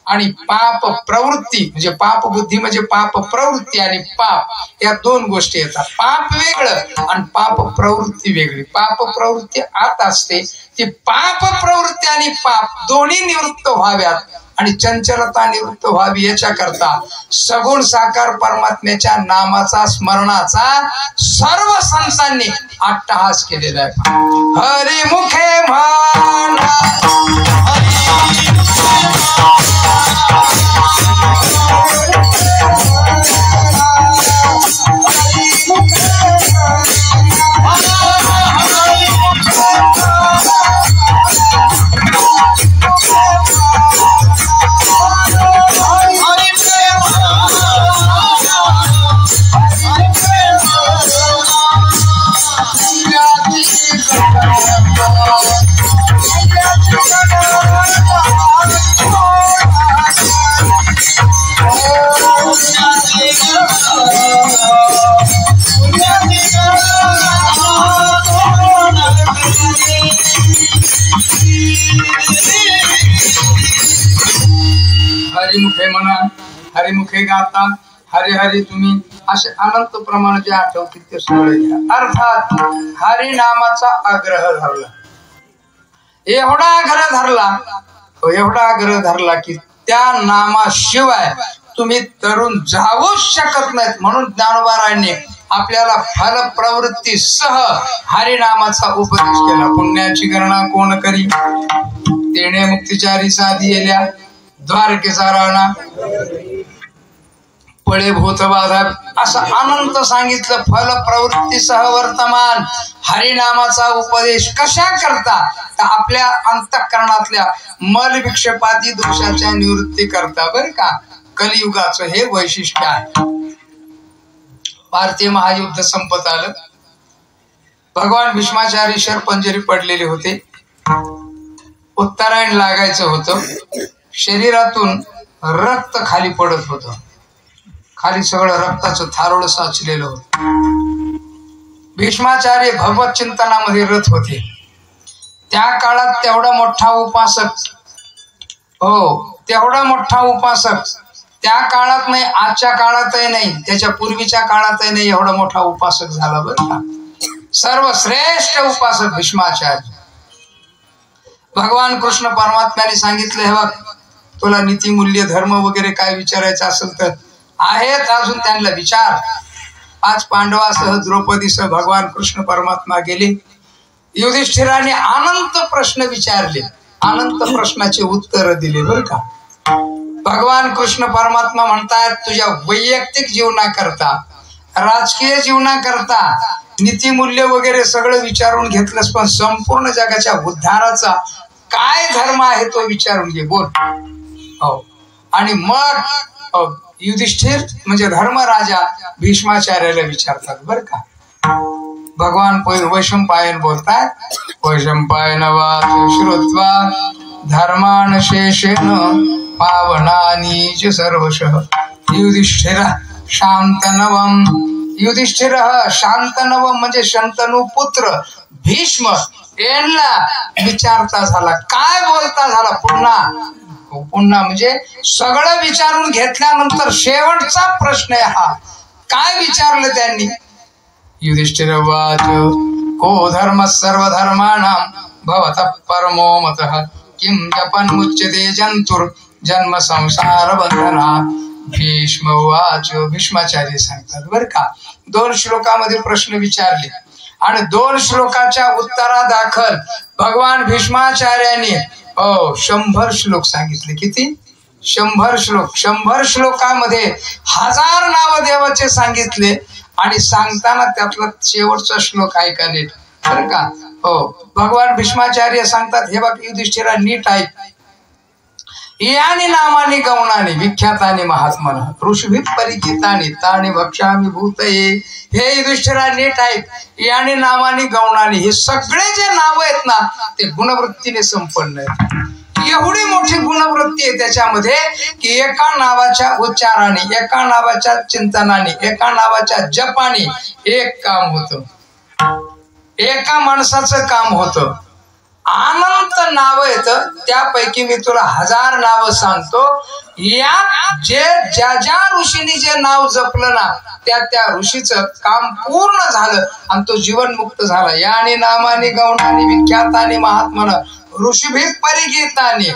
[SPEAKER 1] आणि पाप प्रवृत्ती म्हणजे पाप बुद्धी म्हणजे पाप प्रवृत्ती आणि पाप या 2 गोष्टी येतात. पाप वेगळं आणि पाप प्रवृत्ती वेगळी. पाप प्रवृत्ती आत असते, ती पाप प्रवृत्ती आणि पाप दोन्ही निवृत्त व्हाव्यात आणि चंचलता निवृत्त व्हावी याच्याकरता सगुण साकार परमात्म्याच्या नामाचा स्मरणाचा सर्व संतांनी अट्टहास केलेला आहे. हरिमुखे म्हणा हरिमुखे म्हणा, हरिमुखे गाता, हरे हरे तुम्ही, असे अनंत प्रमाण जे आठवतील ते सगळे घ्या. अर्थात हरिनामाचा आग्रह धरला, एवढा आग्रह धरला की त्या नामाशिवाय तुम्ही तरुण जाऊच शकत नाहीत. म्हणून ज्ञानोबारायांनी आपल्याला फल प्रवृत्ती सह हरिनामाचा उपदेश केला. पुण्याची गणना कोण करी, तेणे मुक्तिचारी साधी येल्या द्वारकेचा राणा. पळे भूत बाधा असं अनंत सांगितलं. फल प्रवृत्तीसह वर्तमान हरिनामाचा उपदेश कशा करता, तर आपल्या अंतःकरणातल्या मल विक्षेपादी दोषाच्या निवृत्ती करता. बरं का, कलियुगाचं हे वैशिष्ट्य आहे. भारतीय महायुद्ध संपत आलं. भगवान भीष्माचार्य शरपंजरी पडलेले होते. उत्तरायण लागायचं होतं. शरीरातून रक्त खाली पडत होतं. खाली सगळं रक्ताचं थारोळ साचलेलं होतं. भीष्माचार्य भगवत चिंतनामध्ये रत होते. त्या काळात तेवढा मोठा उपासक, हो तेवढा मोठा उपासक त्या काळात नाही, आजच्या काळातही नाही, त्याच्या पूर्वीच्या काळातही नाही, एवढा मोठा उपासक झाला. बरं का, सर्वश्रेष्ठ उपासक भीष्माचार्य. भगवान कृष्ण परमात्म्याने सांगितलं, हे बघ तुला नीती मूल्य धर्म वगैरे काय विचारायचं असेल तर आहेत, अजून त्यांना विचार. 5 पांडवासह द्रौपदीसह भगवान कृष्ण परमात्मा गेले. युधिष्ठिराने अनंत प्रश्न विचारले, अनंत प्रश्नाचे उत्तर दिले. बरं का, भगवान कृष्ण परमात्मा म्हणतात तुझ्या वैयक्तिक जीवनाकरता, राजकीय जीवनाकरता नीतिमूल्य वगैरे सगळं विचारून घेतलंस, पण संपूर्ण जगाच्या उद्धाराचा काय धर्म आहे तो विचारून घे, बोल. हो, आणि मग युधिष्ठिर म्हणजे धर्मराजा भीष्माचार्याला विचारतात. बरं का, भगवान वैशंपायन बोलतात, वैशंपायन वाच श्रुत्वा धर्मान शेषेन पावनानि च सर्वशः युधिष्ठिर शांतनवम. युधिष्ठिर शांतनवम म्हणजे शंतनू पुत्र भीष्म यांना विचारता झाला. काय बोलता झाला, पुन्हा म्हणजे सगळं विचारून घेतल्यानंतर शेवटचा प्रश्न आहे हा. काय विचारलं त्यांनी? युधिष्ठिर वाच को धर्म सर्वधर्माणां भवतः परमो मतः किं जपन् मुच्यते जंतुर जन्म संसार बंधनात्. भीष्म वाच. भीष्माचार्य सांगतात बरं का, 2 श्लोकामध्ये प्रश्न विचारले आणि 2 श्लोकाच्या उत्तरादाखल भगवान भीष्माचार्याने 100 श्लोक सांगितले. किती? 100 श्लोक. 100 श्लोकामध्ये 1000 नाव देवाचे सांगितले आणि सांगताना त्यातला शेवटचा श्लोक ऐका नीट. बरं का, हो भगवान भीष्माचार्य सांगतात, हे बघ युधिष्ठिरा नीट ऐक. यानी नामानी गौणानी विख्यातानी महात्मन ऋषिभिः परिचितानी तानी भक्ष्यामि भूतये. हे युधिष्ठिरा नीट ऐक. यानी नामानी गौणानी, हे सगळे जे नाव आहेत ना ते गुणवृत्तीने संपन्न आहेत. एवढी मोठी गुणवृत्ती आहे त्याच्यामध्ये की एका नावाच्या उच्चाराने, एका नावाच्या चिंतनाने, एका नावाच्या जपाने एक काम होतं, एका माणसाचं काम होतं. अनंत नाव आहेत, त्यापैकी मी तुला 1000 नाव सांगतो. या जे ज्या ऋषीने जे नाव जपलं ना त्या ऋषीचं काम पूर्ण झालं आणि तो जीवनमुक्त झाला. याने नामाने गौणाने विख्याताने महात्मन ऋषिभिः परिगीताने,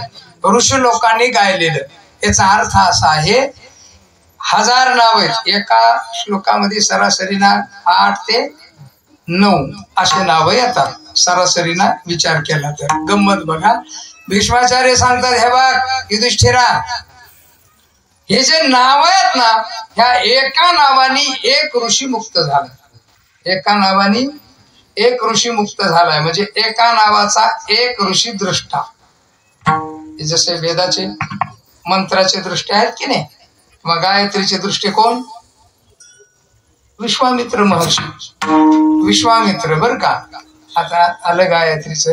[SPEAKER 1] ऋषी लोकांनी गायलेलं. याचा अर्थ असा आहे 1000 नाव आहेत. एका श्लोकामध्ये सरासरीना 8 ते 9 असे नाव येतात सरासरीना विचार केला तर. गंमत बघा, भीष्माचार्य सांगतात, हे बघ युधिष्ठिरा, हे जे नाव आहेत ना ह्या एका नावाने एक ऋषी मुक्त झाला. एका नावाने एक ऋषी मुक्त झालाय म्हणजे एका नावाचा एक ऋषी दृष्टा. जसे वेदाचे मंत्राचे दृष्टी आहेत की नाही, मग गायत्रीचे दृष्टी कोण? विश्वामित्र महर्षी. विश्वामित्र बरं का. आता आलं गायत्रीचं.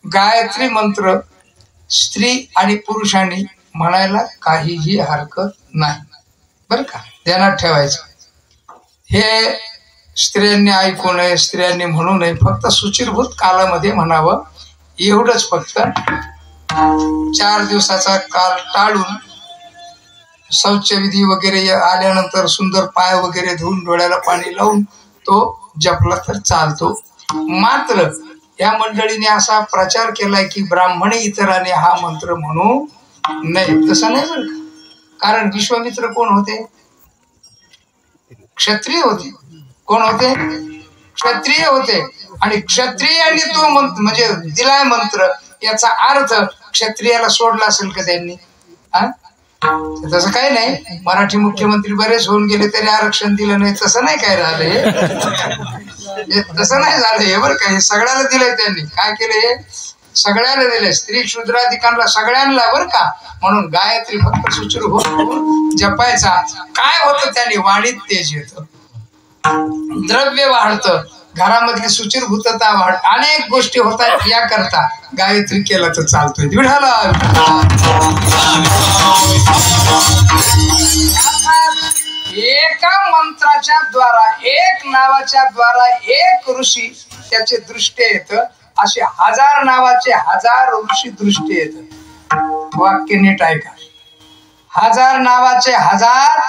[SPEAKER 1] गायत्री मंत्र स्त्री आणि पुरुषांनी म्हणायला काहीही हरकत नाही बरं का, ध्यानात ठेवायचं. हे स्त्रियांनी ऐकू नये, स्त्रियांनी म्हणू नये, फक्त सुचिरभूत कालामध्ये म्हणावं एवढंच. फक्त 4 दिवसाचा काल टाळून शौचविधी वगैरे आल्यानंतर सुंदर पाय वगैरे धुवून डोळ्याला पाणी लावून तो जपला तर चालतो. मात्र या मंडळीने असा प्रचार केलाय की ब्राह्मणी इतराने हा मंत्र म्हणू नये. तसं नाही बरं का, कारण विश्वामित्र कोण होते? क्षत्रिय होते. कोण होते? क्षत्रिय होते. आणि क्षत्रियांनी तो मंत्र म्हणजे दिलाय मंत्र, याचा अर्थ क्षत्रियाला सोडला असेल का त्यांनी? तसं काही नाही, मराठी मुख्यमंत्री बरेच होऊन गेले तरी आरक्षण दिलं नाही, तसं नाही काय झालंय, तसं नाही झालंय बरं का. हे सगळ्याला दिलंय त्यांनी. काय केलंय, सगळ्याला दिलंय, स्त्री शूद्राधिकांना सगळ्यांना बरं का. म्हणून गायत्री फक्त सुचरू होऊन जपायचा. काय होतं त्याने, वाणीत तेज येतं, द्रव्य वाढतं, घरामधली सुचिरभूतता वाढ, अनेक गोष्टी होतात. या करता गायत्री केलं तर चालतोय. विठाला एका मंत्राच्या द्वारा, एक नावाच्या द्वारा एक ऋषी त्याचे दृष्टी येत, असे 1000 नावाचे 1000 ऋषी दृष्टी येत. वाक्य नीट ऐका. 1000 नावाचे 1000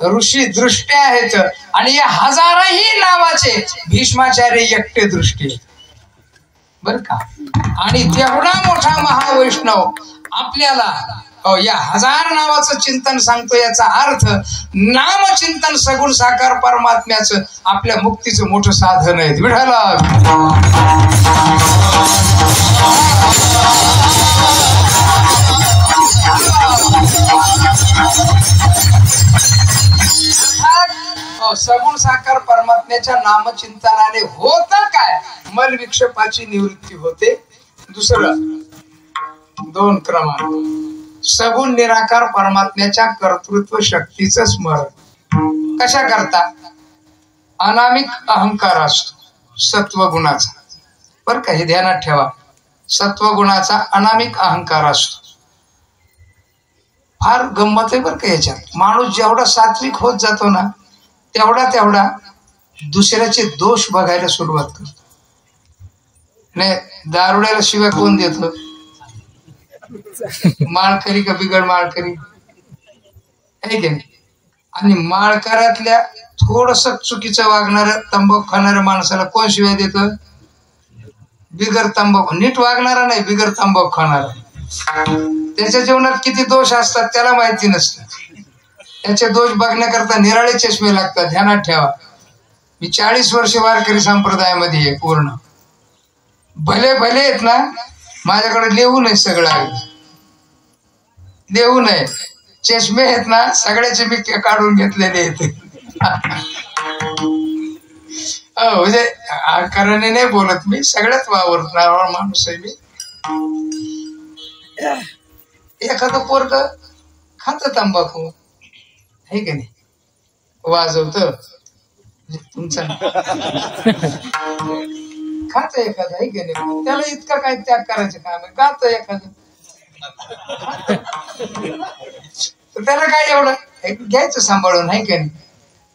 [SPEAKER 1] ऋषी दृष्टी आहेत आणि या 1000ही नावाचे भीष्माचार्य एकटे दृष्टी आहेत बर का. आणि तेवढा मोठा महावैष्णव आपल्याला या 1000 नावाचं चिंतन सांगतो. याचा अर्थ नामचिंतन सगुण साकार परमात्म्याचं आपल्या मुक्तीचं मोठं साधन आहे. विठाला सगुण साकार परमात्म्याच्या नामचिंतनाने होत काय, मल विक्षेपाची निवृत्ती होते. दुसरं 2 क्रमांक, सगुण निराकार परमात्म्याच्या कर्तृत्व शक्तीचं स्मरण. कशा करता, अनामिक अहंकार असतो सत्वगुणाचा बर का, हे ध्यानात ठेवा. सत्वगुणाचा अनामिक अहंकार असतो. फार गंमत आहे बरं का याच्यात. माणूस जेवढा सात्विक होत जातो ना, तेवढा दुसऱ्याचे दोष बघायला सुरुवात करतो. नाही, दारुड्याला शिवाय कोण देतो, माळकरी का बिगड माळकरी आहे की नाही. आणि माळकऱ्यातल्या थोडस चुकीचं वागणाऱ्या तंबाखू खाणाऱ्या माणसाला कोण शिवाय देतो, बिगर तंबाखू, नीट वागणारा नाही, बिगर तंबाखू खाणारा. त्याच्या जीवनात किती दोष असतात त्याला माहिती नसतं. त्याचे दोष बघण्याकरता निराळे चष्मे लागतात. ध्यानात ठेवा. मी 40 वर्ष वारकरी संप्रदायामध्ये आहे पूर्ण. भले भले आहेत ना, माझ्याकडे लिहू नये, सगळं आहे लिहू नये. चष्मे आहेत ना, सगळ्याचे मी काढून घेतलेले आहेत. म्हणजे आकाराने नाही बोलत मी, सगळ्यात वावरणारा माणूस आहे मी. एखादं पोरग खात तंबाखू आहे की नाही, वाजवत तुमचा खात एखादं आहे की नाही, त्याला इतका काय त्याग करायचं काम आहे. गात एखादं त्याला काय एवढं घ्यायचं सांभाळून आहे की नाही.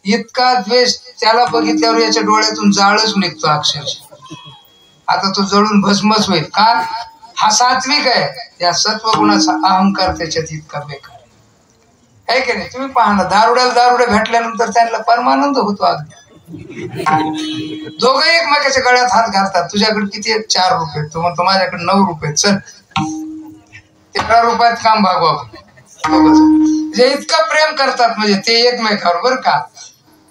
[SPEAKER 1] इतका द्वेष त्याला बघितल्यावर याच्या डोळ्यातून जाळच निघतो अक्षरशः. आता तो जळून भस्मच होईल. का, हा सात्विक आहे. या सत्वगुणाचा अहंकार त्याच्यात इतका बेकार आहे की नाही. तुम्ही पहा ना, दारुड्या भेटल्यानंतर त्यांना परमानंद होतो. अगदी दोघं एकमेकाच्या गळ्यात हात घालतात. तुझ्याकडे किती आहेत, 4 रुपये. तो म्हणतो माझ्याकडे 9 रुपये. चल 13 रुपयात काम भागवा. म्हणजे इतकं प्रेम करतात म्हणजे ते एकमेकावर बर का.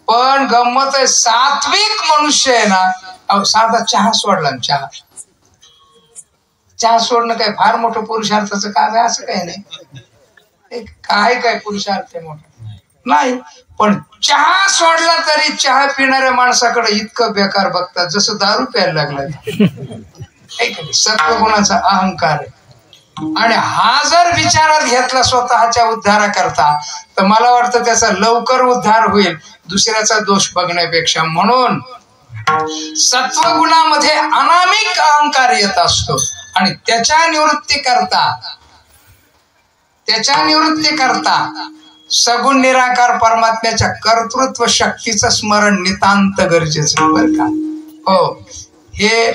[SPEAKER 1] पण गंमत आहे, सात्विक मनुष्य आहे ना, साधा चहा सोडला, चहा सोडणं काय फार मोठं पुरुषार्थाचं काम आहे असं काही नाही. काय पुरुषार्थ आहे मोठा नाही. पण चहा सोडला तरी चहा पिणाऱ्या माणसाकडे इतकं बेकार बघतात जसं दारू प्यायला लागलाय. सत्वगुणाचा अहंकार आहे. आणि हा जर विचारात घेतला स्वतःच्या उद्धाराकरता, तर मला वाटतं त्याचा लवकर उद्धार होईल दुसऱ्याचा दोष बघण्यापेक्षा. म्हणून सत्वगुणामध्ये अनामिक अहंकार येत असतो आणि त्याच्या निवृत्ती करता सगुण निराकार परमात्म्याच्या कर्तृत्व शक्तीचं स्मरण नितांत गरजेचं बरं का. हो, हे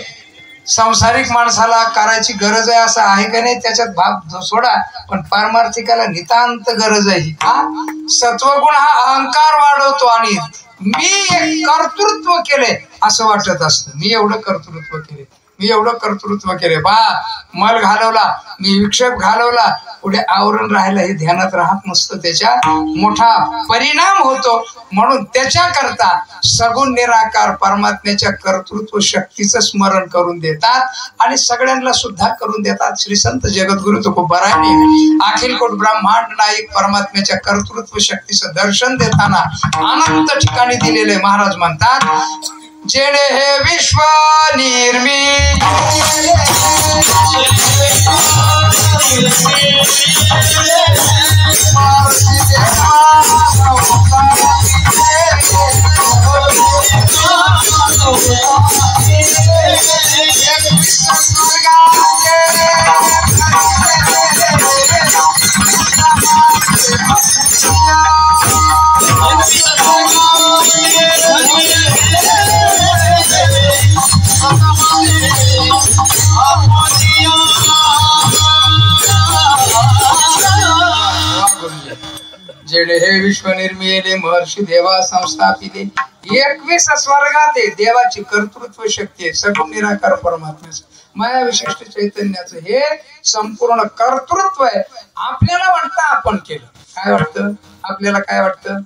[SPEAKER 1] संसारिक माणसाला करायची गरज आहे असं आहे का नाही, त्याच्यात भाग सोडा. पण पारमार्थिकाला नितांत गरज आहे. हा सत्वगुण हा अहंकार वाढवतो आणि मी एक कर्तृत्व केले असं वाटत असतं. मी एवढं कर्तृत्व केले, मी एवढं कर्तृत्व केले बा, मल घालवला, मी विक्षेप घालवला, पुढे आवरण राहायला हे ध्यानात राहत नसतं, त्याच्या मोठा परिणाम होतो. म्हणून त्याच्या करता सगुण निराकार परमात्म्याच्या कर्तृत्व शक्तीचं स्मरण करून देतात आणि सगळ्यांना सुद्धा करून देतात. श्री संत जगद्गुरु तुकोबारायांनी अखिल कोट ब्रह्मांड नायक परमात्म्याच्या कर्तृत्व शक्तीचं दर्शन देताना अनंत ठिकाणी दिलेले. महाराज म्हणतात, जेणे हे विश्व निर्मित जेडे हे विश्व निर्मिले महर्षी देवा संस्थापिले. 21 स्वर्गात देवाची कर्तृत्व शक्ती आहे. सगुण निराकार परमात्म्याचं माया विशिष्ट चैतन्याचं हे संपूर्ण कर्तृत्व आहे. आपल्याला वाटतं आपण केलं. काय वाटतं आपल्याला? काय वाटतं?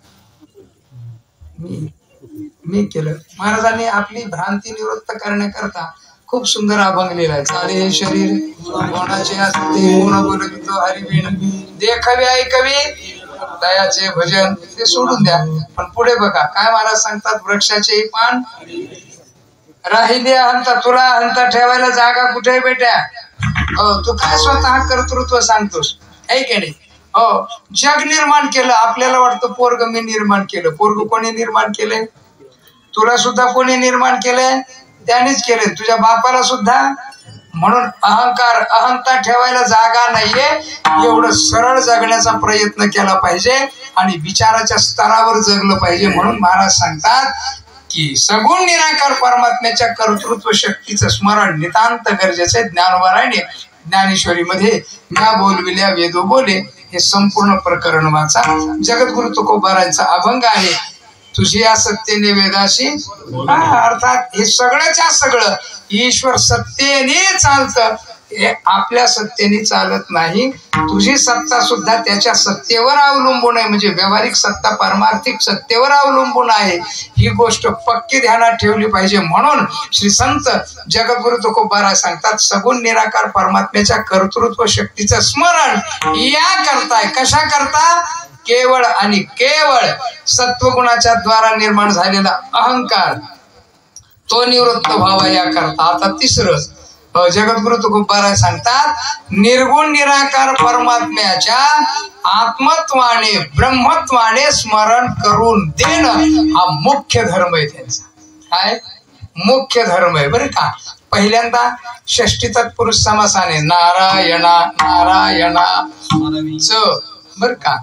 [SPEAKER 1] मी केलं. महाराजांनी आपली भ्रांती निवृत्त करण्याकरता खूप सुंदर अभंग लिहिलाय. चाले हे शरीर कोणाचे असते, कोण बोलवितो हरिबिन, देखावे ऐकवी दयाचे भजन, ते सोडून द्या. पण पुढे बघा काय महाराज सांगतात, वृक्षाचे पान राहिले हंता, तुला हंता ठेवायला जागा कुठे बेट्या? तू काय स्वतः कर्तृत्व सांगतोस, आहे की नाही? हो, जग निर्माण केलं. आपल्याला वाटतं पोरग मी निर्माण केलं. पोरग कोणी निर्माण केलंय? तुला सुद्धा कोणी निर्माण केलंय? त्यानेच केलंय. तुझ्या बापाला सुद्धा. म्हणून अहंकार अहंता ठेवायला जागा नाहीये. एवढं सरळ जगण्याचा प्रयत्न केला पाहिजे आणि विचाराच्या स्तरावर जगलं पाहिजे. म्हणून महाराज सांगतात की सगुण निराकार परमात्म्याच्या कर्तृत्व शक्तीचं स्मरण नितांत गरजेचे. ज्ञानोबारायने ज्ञानेश्वरीमध्ये म्या बोलविल्या वेदो बोले हे संपूर्ण प्रकरण वाचा. जगद्गुरु तुकोबारायांचा अभंग आहे, तुझी या सत्तेने वेदाशी. अर्थात हे सगळ्याच्या सगळं ईश्वर सत्तेने चालतं, हे आपल्या सत्तेने चालत नाही. तुझी सत्ता सुद्धा त्याच्या सत्तेवर अवलंबून आहे. म्हणजे व्यावहारिक सत्ता पारमार्थिक सत्तेवर अवलंबून आहे. ही गोष्ट पक्की ध्यानात ठेवली पाहिजे. म्हणून श्री संत जगद्गुरु तुकोबाराय सांगतात, सगुण निराकार परमात्म्याच्या कर्तृत्व शक्तीचं स्मरण या करताय. कशा करता? केवळ आणि केवळ सत्वगुणाच्या द्वारा निर्माण झालेला अहंकार तो निवृत्त व्हावा या करता. आता तिसरं जगद्गुरु तुकोबाराय सांगतात, निर्गुण निराकार परमात्म्याच्या आत्मत्वाने ब्रह्मत्वाने स्मरण करून देणं हा मुख्य धर्म आहे त्यांचा. काय मुख्य धर्म आहे बरं का? पहिल्यांदा षष्टी तत्पुरुष समासाने नारायणा नारायणा बर का?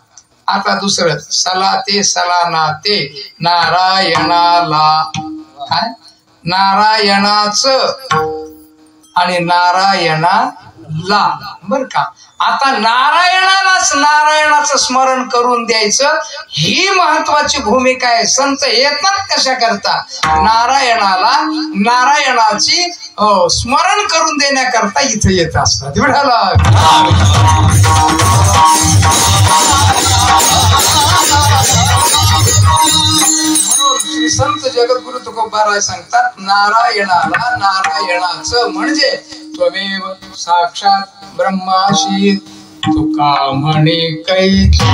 [SPEAKER 1] आता दुसरं सला ते सलाना ते नारायणाला. काय? नारायणाच आणि नारायणाला बर का? आता नारायणालाच नारायणाचं स्मरण करून द्यायचं ही महत्वाची भूमिका आहे. संत येतात कशा करता? नारायणाला नारायणाची स्मरण करून देण्याकरता इथे येत असतात. श्री संत जगद्गुरु तुकोबाराय सांगतात, नारायणाला नारायणाचं म्हणजे त्वमेव साक्षात ब्रह्माशी तुका म्हणे कैची.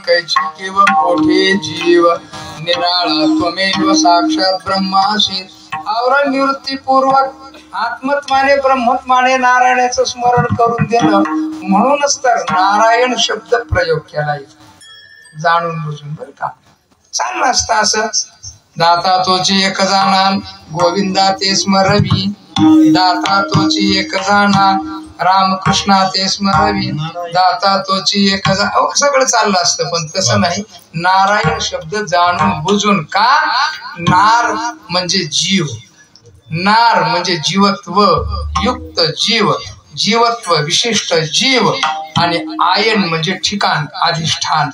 [SPEAKER 1] कैची किव कोठे जीव निराळा त्वमेव साक्षात ब्रह्मासी. आवरण निवृत्तीपूर्वक आत्मत्वाने ब्रह्मत्वाने नारायणाचं स्मरण करून देणं, म्हणूनच तर नारायण शब्द प्रयोग केला जाणून बुजून. बरं का चाललं असतं असं. दाता तोची एक जाणा गोविंदा ते स्मरवी, दाता तोची एक जाणा रामकृष्णा ते स्मरवी, दाता तोची एक सगळं चाललं असतं. पण तसं नाही. नारायण शब्द जाणून बुजून. का? नार म्हणजे जीव, नार म्हणजे जीवत्व युक्त जीव, जीवत्व विशिष्ट जीव. आणि आयन म्हणजे ठिकाण, अधिष्ठान.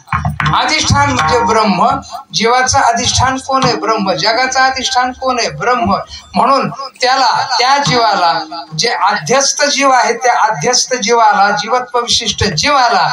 [SPEAKER 1] अधिष्ठान म्हणजे ब्रह्म. जीवाचं अधिष्ठान कोण आहे? ब्रह्म. जगाचं अधिष्ठान कोण आहे? ब्रह्म. म्हणून त्याला, त्या जीवाला, जे अध्यस्त जीव आहे त्या अध्यस्त जीवाला, जीवत्व विशिष्ट जीवाला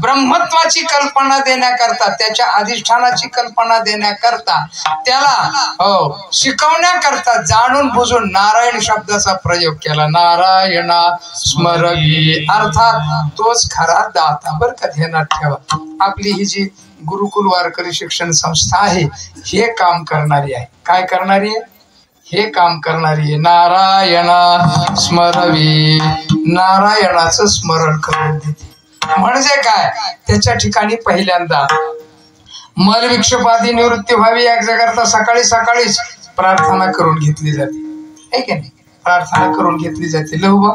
[SPEAKER 1] ब्रह्मत्वाची कल्पना देण्याकरता, त्याच्या अधिष्ठानाची कल्पना देण्याकरता, त्याला शिकवण्याकरता जाणून बुजून नारायण शब्दाचा प्रयोग केला. नारायणा स्मरवी अर्थात तोच खरा दाता. बर का ध्यानात ठेवा. आपली ही जी गुरुकुल वारकरी शिक्षण संस्था आहे हे काम करणारी आहे. काय करणारी आहे? हे काम करणारी आहे. नारायणा स्मरवी, नारायणाचं स्मरण करून देते. म्हणजे काय? त्याच्या ठिकाणी पहिल्यांदा मल विक्षेपादी निवृत्ती व्हावी याकरता सकाळी सकाळीच प्रार्थना करून घेतली जाते. आहे की नाही? प्रार्थना करून घेतली जाते. लहू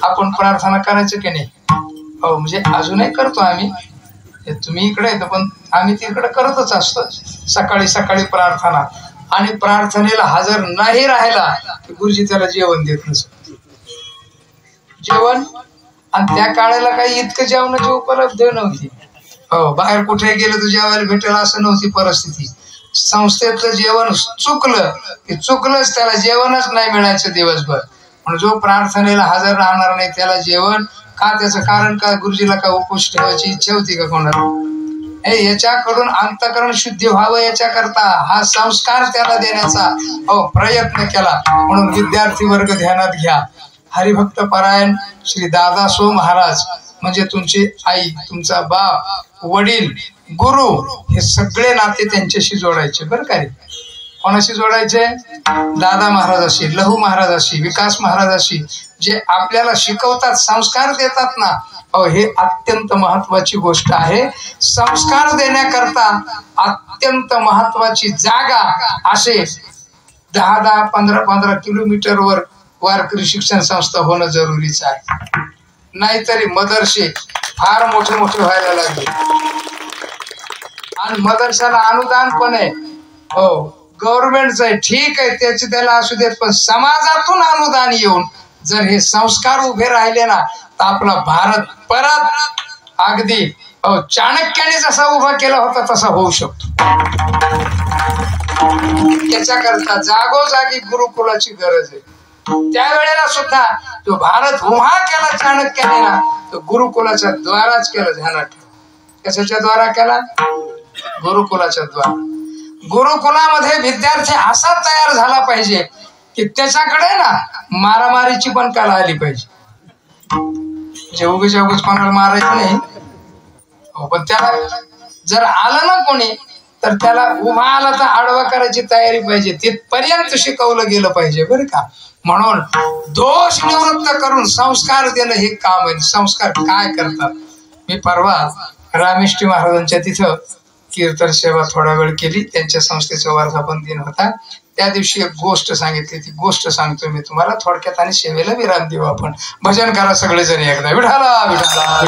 [SPEAKER 1] आपण प्रार्थना करायचं की नाही? हो, म्हणजे अजूनही करतो आम्ही. तुम्ही इकडे येतो पण आम्ही तिकडे करतच असतो. सकाळी सकाळी प्रार्थना. आणि प्रार्थनेला हजर नाही राहिला की गुरुजी त्याला जेवण देत नसत. जेवण. आणि त्या काळाला काही इतकं जेवणाची उपलब्ध नव्हती. हो, बाहेर कुठे गेलं तर जेवायला भेटेल असं नव्हती परिस्थिती. संस्थेतलं जेवण चुकलं की चुकलंच, त्याला जेवणच नाही मिळायचं दिवसभर. म्हणून जो प्रार्थनेला हजर राहणार नाही त्याला जेवण. का? त्याचं कारण का? गुरुजीला का उपवास ठेवायची इच्छा होती का कोणाला? याच्याकडून अंतःकरण शुद्धी व्हावं याच्याकरता हा संस्कार त्याला देण्याचा प्रयत्न केला. म्हणून विद्यार्थी वर्ग ध्यानात घ्या. हरिभक्त परायण श्री दादासो महाराज म्हणजे तुमची आई, तुमचा बाप, वडील, गुरु हे सगळे नाते त्यांच्याशी जोडायचे. बरं का रे? कोणाशी जोडायचे? दादा महाराजाशी, लहू महाराजाशी, विकास महाराजाशी. जे आपल्याला शिकवतात, संस्कार देतात ना, हे अत्यंत महत्वाची गोष्ट आहे. संस्कार देण्याकरता अत्यंत महत्वाची जागा असे 10-10, 15-15 किलोमीटरवर वारकरी शिक्षण संस्था होणं जरुरीच आहे. नाहीतरी मदरसे फार मोठे मोठे व्हायला लागले. आणि मदरशाला अनुदान पण आहे. हो, गव्हर्नमेंटचं आहे, ठीक आहे, त्याचे त्याला असू देत. पण समाजातून अनुदान येऊन जर हे संस्कार उभे राहिले ना तर आपला भारत परत अगदी चाणक्याने जसा उभा केला होता तसा होऊ शकतो. त्याच्याकरता जागोजागी गुरुकुलाची गरज आहे. त्यावेळेला सुद्धा तो भारत उभा केला चाणक्याने ना, तो गुरुकुलाच्या द्वाराच केला. ध्यानात ठेवा. कशाच्या द्वारा केला? गुरुकुलाच्या द्वारा. गुरुकुलामध्ये विद्यार्थी असा तयार झाला पाहिजे की त्याच्याकडे ना मारामारीची पण कला आली पाहिजे. म्हणजे उगीच कोणाला मारायचं नाही, पण त्याला जर आलं ना कोणी तर त्याला उभा आला तर आडवा करायची तयारी पाहिजे. तिथपर्यंत शिकवलं गेलं पाहिजे. बरं का? म्हणून दोष निवृत्त करून संस्कार देणं हे काम आहे. संस्कार काय करतात? मी परवा रामेष्ठी महाराजांच्या तिथं कीर्तन सेवा थोडा वेळ केली. त्यांच्या संस्थेचा वर्धापन दिन होता. त्या दिवशी एक गोष्ट सांगितली. ती गोष्ट सांगतो मी तुम्हाला थोडक्यात आणि सेवेला विराम देऊ आपण. भजन करा सगळेजण एकदा. विठाला विठाला.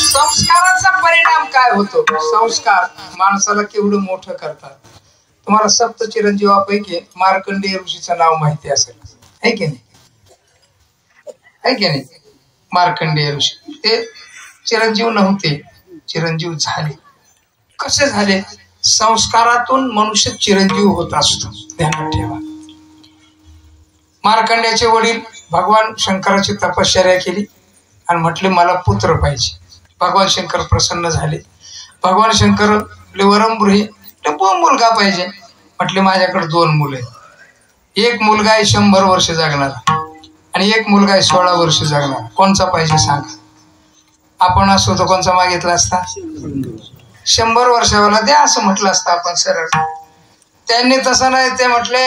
[SPEAKER 1] संस्काराचा परिणाम काय होतो? संस्कार माणसाला केवढं मोठं करतात. तुम्हाला सप्त चिरंजीवापैकी मार्कंडेय ऋषीचं नाव माहिती असेल, है की नाही? है की नाही? मार्कंडेय ऋषी ते चिरंजीव नव्हते, चिरंजीव झाले. कसे झाले? संस्कारातून मनुष्य चिरंजीव होत असतो. ध्यानात ठेवा. मार्कंडेयाचे वडील भगवान शंकराची तपश्चर्या केली आणि म्हटले मला पुत्र पाहिजे. भगवान शंकर प्रसन्न झाले. भगवान शंकर वरमगृही मुलगा पाहिजे. म्हटले माझ्याकडे 2 मुलं आहेत. एक मुलगा आहे 100 वर्ष जगणारा आणि एक मुलगा आहे 16 वर्ष जगणार, कोणचा पाहिजे सांगा? आपण असतो तर कोणचा मागितला असता? 100 वर्षावाला द्या असं म्हटलं असतं आपण सरळ. त्यांनी तसं नाही, ते म्हटले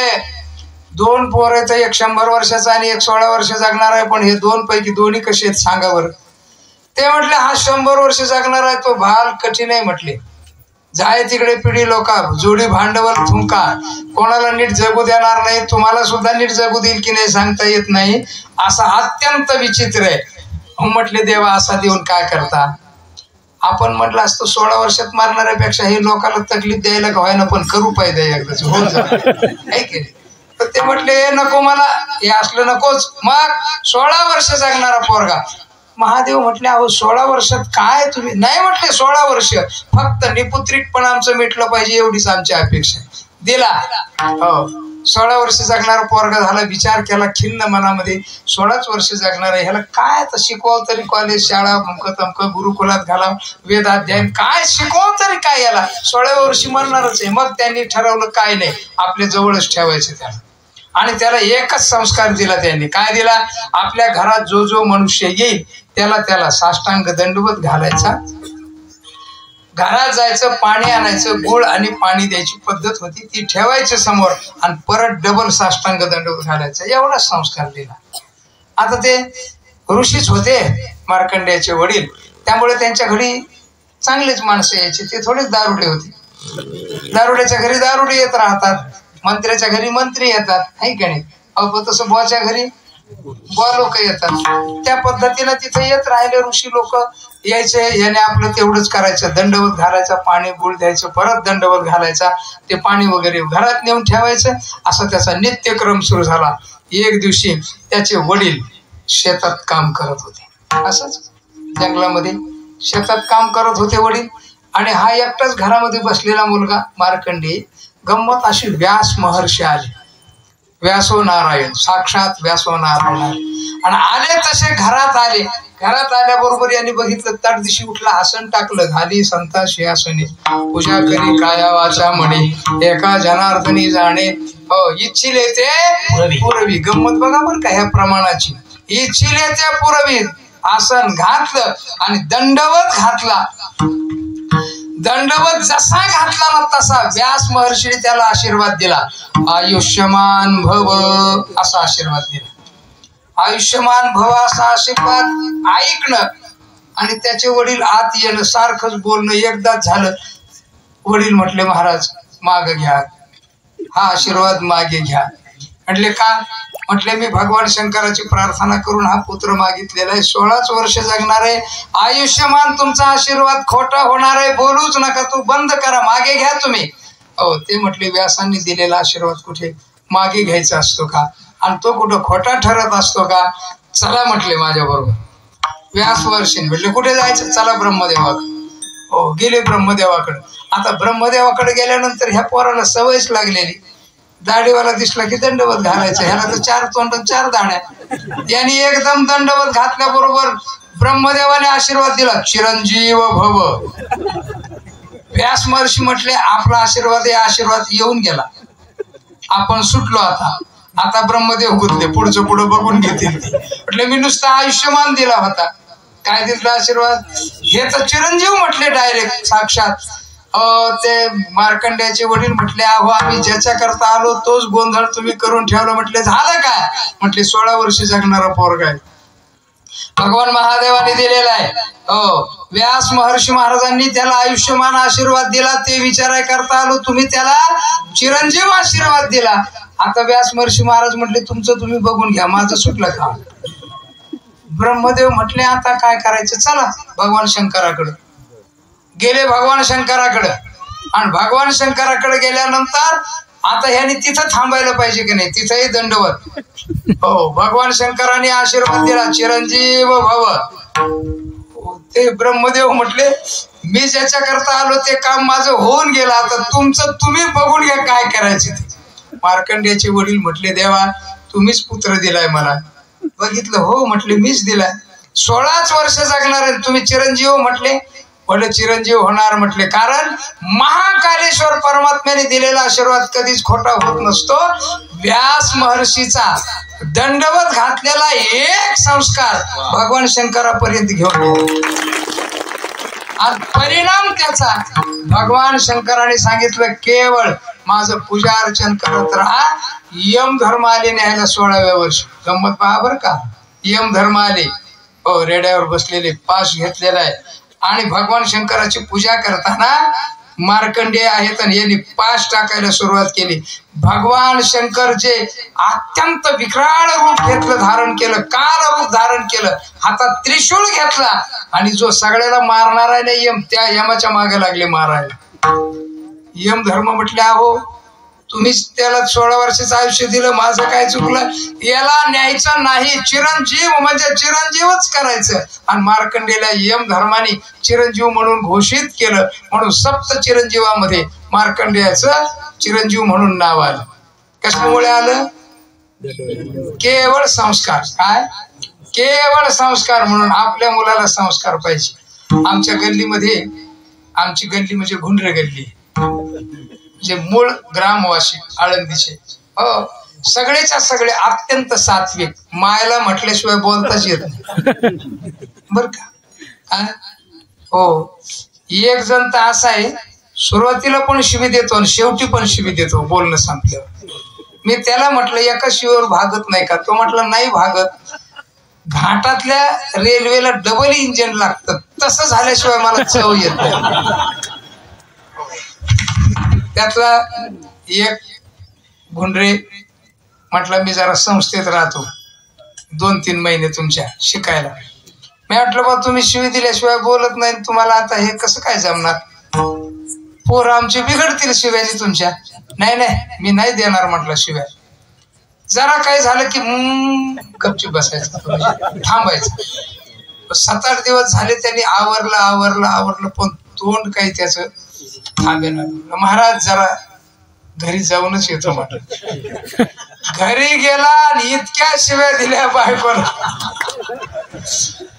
[SPEAKER 1] 2 पोर आहेत, एक 100 वर्षाचा आणि एक 16 वर्ष जगणार आहे, पण हे 2 पैकी दोन्ही कसे आहेत सांगा बरं? ते म्हटले हा 100 वर्ष जगणार आहे तो भाल कठीण आहे म्हटले. जाय तिकडे पिढी लोका, जोडी भांडवल थुंका, कोणाला नीट जगू देणार नाही, तुम्हाला सुद्धा नीट जगू देईल की नाही सांगता येत नाही, असा अत्यंत विचित्र आहे. म्हटले देवा असा देऊन काय करता? आपण म्हटलं असतं 16 वर्षात मारणाऱ्यापेक्षा हे लोकांना तकलीफ द्यायला का व्हायना पण करू पाहिजे एकदाच होऊन जाईल. तर ते म्हटले नको मला हे असलं नकोच. मग 16 वर्ष जगणारा पोरगा. महादेव म्हटले अहो 16 वर्षात काय तुम्ही? नाही म्हटले 16 वर्ष फक्त निपुत्रिक पण आमचं मिटलं पाहिजे एवढीच आमची अपेक्षा. दिला. हो 16 वर्ष जगणारा पोरगा झाला. विचार केला खिन्न मनामध्ये, 16च वर्ष जगणार आहे, ह्याला काय तर शिकवावं तरी, कॉलेज शाळा अमकं तमकं गुरुकुलात घालावं, वेदाध्याय काय शिकवावं तरी काय, याला 16व्या वर्षी मरणारच आहे. मग त्यांनी ठरवलं काय नाही आपल्या जवळच ठेवायचं त्याला. आणि त्याला एकच संस्कार दिला त्यांनी. काय दिला? आपल्या घरात जो जो मनुष्य येईल त्याला साष्टांग दंडवत घालायचा, घरात जायचं, पाणी आणायचं, गुळ आणि पाणी द्यायची पद्धत होती ती ठेवायची समोर आणि परत डबल साष्टांग दंडवत घालायचा, एवढाच संस्कार दिला. आता ते ऋषीच होते मार्कंडेयाचे वडील, त्यामुळे त्यांच्या घरी चांगलेच माणसं यायचे, ते थोडेच दारुडे होते. दारुड्याच्या घरी दारुडे येत राहतात, मंत्र्याच्या घरी मंत्री येतात, आहे का नाही? अहो तसं बुवाच्या घरी बुवा लोक येतात. त्या पद्धतीनं तिथे येत राहिले ऋषी लोक यायचे, याने आपलं तेवढंच करायचं, दंडवत घालायचा, पाणी गुळ द्यायचं, परत दंडवत घालायचा, ते पाणी वगैरे घरात नेऊन ठेवायचं, असा त्याचा नित्यक्रम सुरू झाला. एक दिवशी त्याचे वडील शेतात काम करत होते, असंच जंगलामध्ये शेतात काम करत होते वडील, आणि हा एकटाच घरामध्ये बसलेला मुलगा मार्कंडेय. गंमत अशी, व्यास महर्षी आले, व्यासो नारायण, साक्षात व्यासो नारायण आले, आणि आले तसे घरात आले. घरात आल्याबरोबर यांनी बघितलं, ताट दिशी उठला, आसन टाकलं, घाली संता सिंहासनी, पूजा करी काया वाचा म्हणे, एका जनार्दनी जाणे, इच्छिले ते पुरवी. गंमत बघा बरं का ह्या प्रमाणाची. इच्छिले ते पुरवी, आसन घातलं आणि दंडवत घातला. दंडवत जसा घातला ना तसा व्यास महर्षीने त्याला आशीर्वाद दिला, आयुष्यमान भव असा आशीर्वाद दिला. आयुष्यमान भव असा आशीर्वाद ऐकणं आणि त्याचे वडील आत येणं, सारखंच बोलणं एकदाच झालं. वडील म्हटले महाराज मागे घ्या, हा आशीर्वाद मागे घ्या. म्हटले का? म्हटले मी भगवान शंकराची प्रार्थना करून हा पुत्र मागितलेला आहे, 16च वर्ष जगणार आहे, आयुष्यमान तुमचा आशीर्वाद खोटा होणार आहे, बोलूच नका, तू बंद करा, मागे घ्या तुम्ही. ते म्हटले व्यासांनी दिलेला आशीर्वाद कुठे मागे घ्यायचा असतो का? आणि तो कुठं खोटा ठरत असतो का? चला म्हटले माझ्या बरोबर. व्यास वर्षी म्हटले कुठे जायचं? चला ब्रह्मदेवाकडे. गेले ब्रह्मदेवाकडे. आता ब्रह्मदेवाकडे गेल्यानंतर ह्या पोराला सवयच लागलेली, दाढीवाला दिसला की दंडवत घालायचं, ह्याला तर 4 तोंड 4 दाण्या. यांनी एकदम दंडवत घातल्याबरोबर ब्रह्मदेवाने आशीर्वाद दिला, चिरंजीव भव. व्यास महर्षी म्हटले आपला आशीर्वाद आहे, आशीर्वाद येऊन गेला, आपण सुटलो आता. आता ब्रह्मदेव गुंतले, पुढचं पुढं बघून घेतील ते. म्हटले मी नुसता आयुष्यमान दिला होता, काय दिला आशीर्वाद? हे तर चिरंजीव म्हटले डायरेक्ट साक्षात. ते मार्कंडेयाचे वडील म्हटले अहो आम्ही ज्याच्या करता आलो तोच गोंधळ तुम्ही करून ठेवला. म्हटले झालं काय? म्हटले 16 वर्ष जगणारा पोरगा आहे, भगवान महादेवाने दिलेला आहे. व्यास महर्षी महाराजांनी त्याला आयुष्यमान आशीर्वाद दिला, ते विचाराय करता आलो, तुम्ही त्याला चिरंजीव आशीर्वाद दिला. आता व्यास महर्षी महाराज म्हटले तुमचं तुम्ही बघून घ्या, माझं सुटलं का? ब्रह्मदेव म्हटले आता काय करायचं? चला भगवान शंकराकडे. गेले भगवान शंकराकडे, आणि भगवान शंकराकडे गेल्यानंतर आता ह्याने तिथं थांबायला पाहिजे की नाही, तिथंही दंडवत. भगवान शंकराने आशीर्वाद दिला, चिरंजीव भव. ते ब्रह्मदेव म्हटले मी ज्याच्या करता आलो ते काम माझं होऊन गेलं, आता तुमचं तुम्ही बघून घ्या काय करायचं. मार्कंडेयाचे वडील म्हटले देवा तुम्हीच पुत्र दिलाय मला. बघितलं? हो म्हटले मीच दिलाय, 16च वर्ष जगणार आहे, तुम्ही चिरंजीव म्हटले. म्हटले चिरंजीव होणार म्हटले, कारण महाकालेश्वर परमात्म्याने दिलेला आशीर्वाद कधीच खोटा होत नसतो. व्यास महर्षीचा दंडवत घातलेला एक संस्कार भगवान शंकरापर्यंत घेऊन गेला. आणि परिणाम त्याचा भगवान शंकराने सांगितलं केवळ माझं पूजा अर्चन करत राहा. यम धर्म आले न्यायला 16व्या वर्षी. गंमत पहा बर का. यम धर्म आले, हो, रेड्यावर बसलेले, पास घेतलेला आहे. आणि भगवान शंकराची पूजा करताना मार्कंडेय आहेत आणि यांनी पाश टाकायला सुरुवात केली. भगवान शंकर जे अत्यंत विक्राळ रूप घेतलं, धारण केलं, काल रूप धारण केलं, हातात त्रिशूळ घेतला आणि जो सगळ्याला मारणार आहे यम, त्या यमाच्या मागे लागले मारायला. यम धर्म म्हटले, अहो तुम्हीच त्याला 16 वर्षाचं आयुष्य दिलं, माझं काय चुकलं, याला न्यायचं नाही, चिरंजीव म्हणजे चिरंजीवच करायचं. आणि मार्कंडेयला यम धर्माने चिरंजीव म्हणून घोषित केलं. म्हणून सप्त चिरंजीवामध्ये मार्कंडेयाचं चिरंजीव म्हणून नाव आलं. कशामुळे आलं? केवळ संस्कार. काय? केवळ संस्कार. म्हणून आपल्या मुलाला संस्कार पाहिजे. आमच्या गल्लीमध्ये, आमची गल्ली म्हणजे घुंडरे गल्ली, जे मूळ ग्रामवासी आळंदीचे, हो, सगळेच्या सगळे अत्यंत सात्विक, मायला म्हटल्याशिवाय बोलताच येत नाही बर का. हो, एक जण तर असा आहे, सुरुवातीला पण शिवी देतो आणि शेवटी पण शिवी देतो बोलणं संपल्यावर. मी त्याला म्हटलं एका शिवीवर भागत नाही का? तो म्हटला नाही भागत, घाटातल्या रेल्वेला डबल इंजिन लागतं, तसं झाल्याशिवाय मला चव येत नाही. त्यातला एक घुंडरे म्हटलं मी जरा संस्थेत राहतो 2-3 महिने तुमच्या शिकायला. मी म्हटलं बा तुम्ही शिवी दिल्याशिवाय बोलत नाही, तुम्हाला आता हे कसं काय जमणार? पोरं आमचे बिघडतील शिव्याने तुमच्या. नाही नाही, मी नाही देणार म्हटलं शिव्या. जरा काय झालं की गपचूप बसायचं, थांबायचं. 7-8 दिवस झाले त्यांनी आवरलं पण तोंड काही त्याचं थांबेना. महाराज जरा घरी जाऊनच येतो म्हटलं. घरी गेला आणि इतक्या शिव्या दिल्या बायकोला.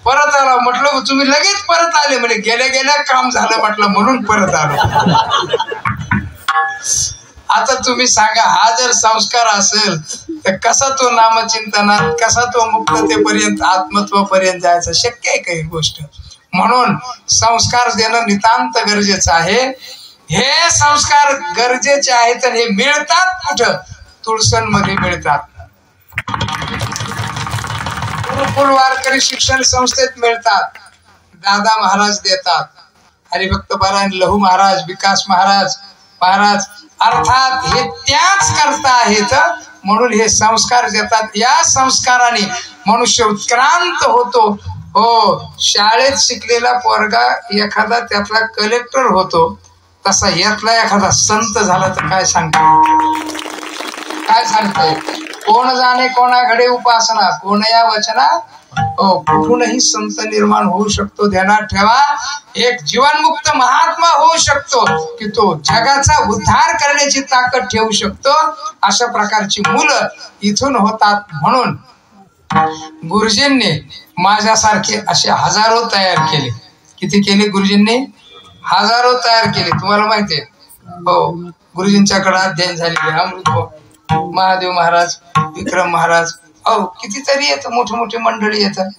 [SPEAKER 1] परत आला. म्हटलं तुम्ही लगेच परत आले म्हणे. गेल्या काम झालं म्हटलं म्हणून परत आलो. आता तुम्ही सांगा, हा जर संस्कार असेल तर कसा तो नामचिंतनात, कसा तो मुक्ततेपर्यंत, आत्मत्वापर्यंत जायचं शक्य आहे काही गोष्ट. म्हणून संस्कार देणं नितांत गरजेचं आहे. हे संस्कार गरजेचे आहेत आणि हे मिळतात कुठं? तुळसणमध्ये मिळतात. गुरुकुल वारकरी शिक्षण संस्थेत मिळतात. दादा महाराज देतात, हरिभक्त पारायण लहू महाराज, विकास महाराज अर्थात हे त्याच करता आहेत. म्हणून हे संस्कार देतात. या संस्काराने मनुष्य उत्क्रांत होतो. हो, शाळेत शिकलेला पोरगा एखादा त्यातला कलेक्टर होतो, तसा यातला एखादा संत झाला तर काय सांगताय? कोण जाणे कोणाकडे उपासना, कोण या वचना, कुठूनही संत निर्माण होऊ शकतो. ध्यानात ठेवा, एक जीवनमुक्त महात्मा होऊ शकतो की तो जगाचा उद्धार करण्याची ताकद ठेवू शकतो. अशा प्रकारची मुलं इथून होतात. म्हणून गुरुजींनी माझ्यासारखे असे हजारो तयार केले. किती केले गुरुजींनी? हजारो तयार केले. तुम्हाला माहिती आहे, हो, गुरुजींच्याकडे अध्ययन झालेले अमृत महादेव महाराज, विक्रम महाराज, हो, कितीतरी येतं, मोठी मंडळी येतात.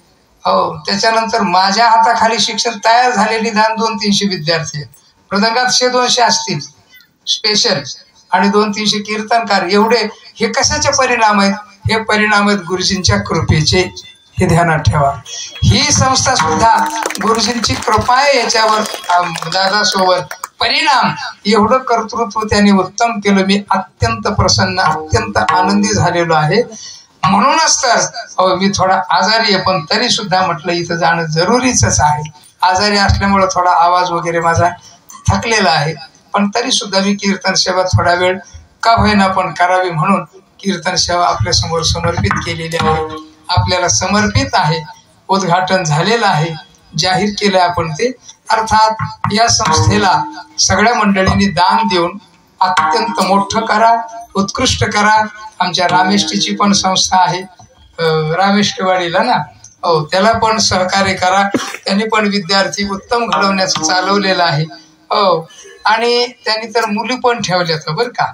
[SPEAKER 1] हो, त्याच्यानंतर माझ्या हाताखाली शिक्षण तयार झालेली 200-300 विद्यार्थी आहेत. मृदंगात 100-200 असतील स्पेशल, आणि 200-300 कीर्तनकार. एवढे हे कशाचे परिणाम आहेत? हे परिणाम आहेत गुरुजींच्या कृपेचे. हे ध्यानात ठेवा. ही संस्था सुद्धा गुरुजींची कृपा आहे याच्यावर, दादासोबत. परिणाम एवढं कर्तृत्व त्याने उत्तम केलं. मी अत्यंत प्रसन्न, अत्यंत आनंदी झालेलो आहे. म्हणूनच तर मी थोडा आजारी आहे, पण तरी सुद्धा म्हटलं इथं जाणं जरुरीच आहे. आजारी असल्यामुळे थोडा आवाज वगैरे माझा थकलेला आहे, पण तरी सुद्धा मी कीर्तन सेवा थोडा वेळ का होईना पण करावी म्हणून कीर्तन सेवा आपल्या समोर समर्पित केलेली आहे. आपल्याला समर्पित आहे. उद्घाटन झालेलं आहे, जाहीर केलं आपण ते. अर्थात या संस्थेला सगळ्या मंडळींनी दान देऊन अत्यंत मोठं करा, उत्कृष्ट करा. आमच्या रामेष्टीची पण संस्था आहे, रामेष्टवाडीला ना, हो, त्याला पण सहकार्य करा. त्यांनी पण विद्यार्थी उत्तम घडवण्याचं चालवलेलं आहे. हो, आणि त्यांनी तर मुली पण ठेवल्यात बरं का,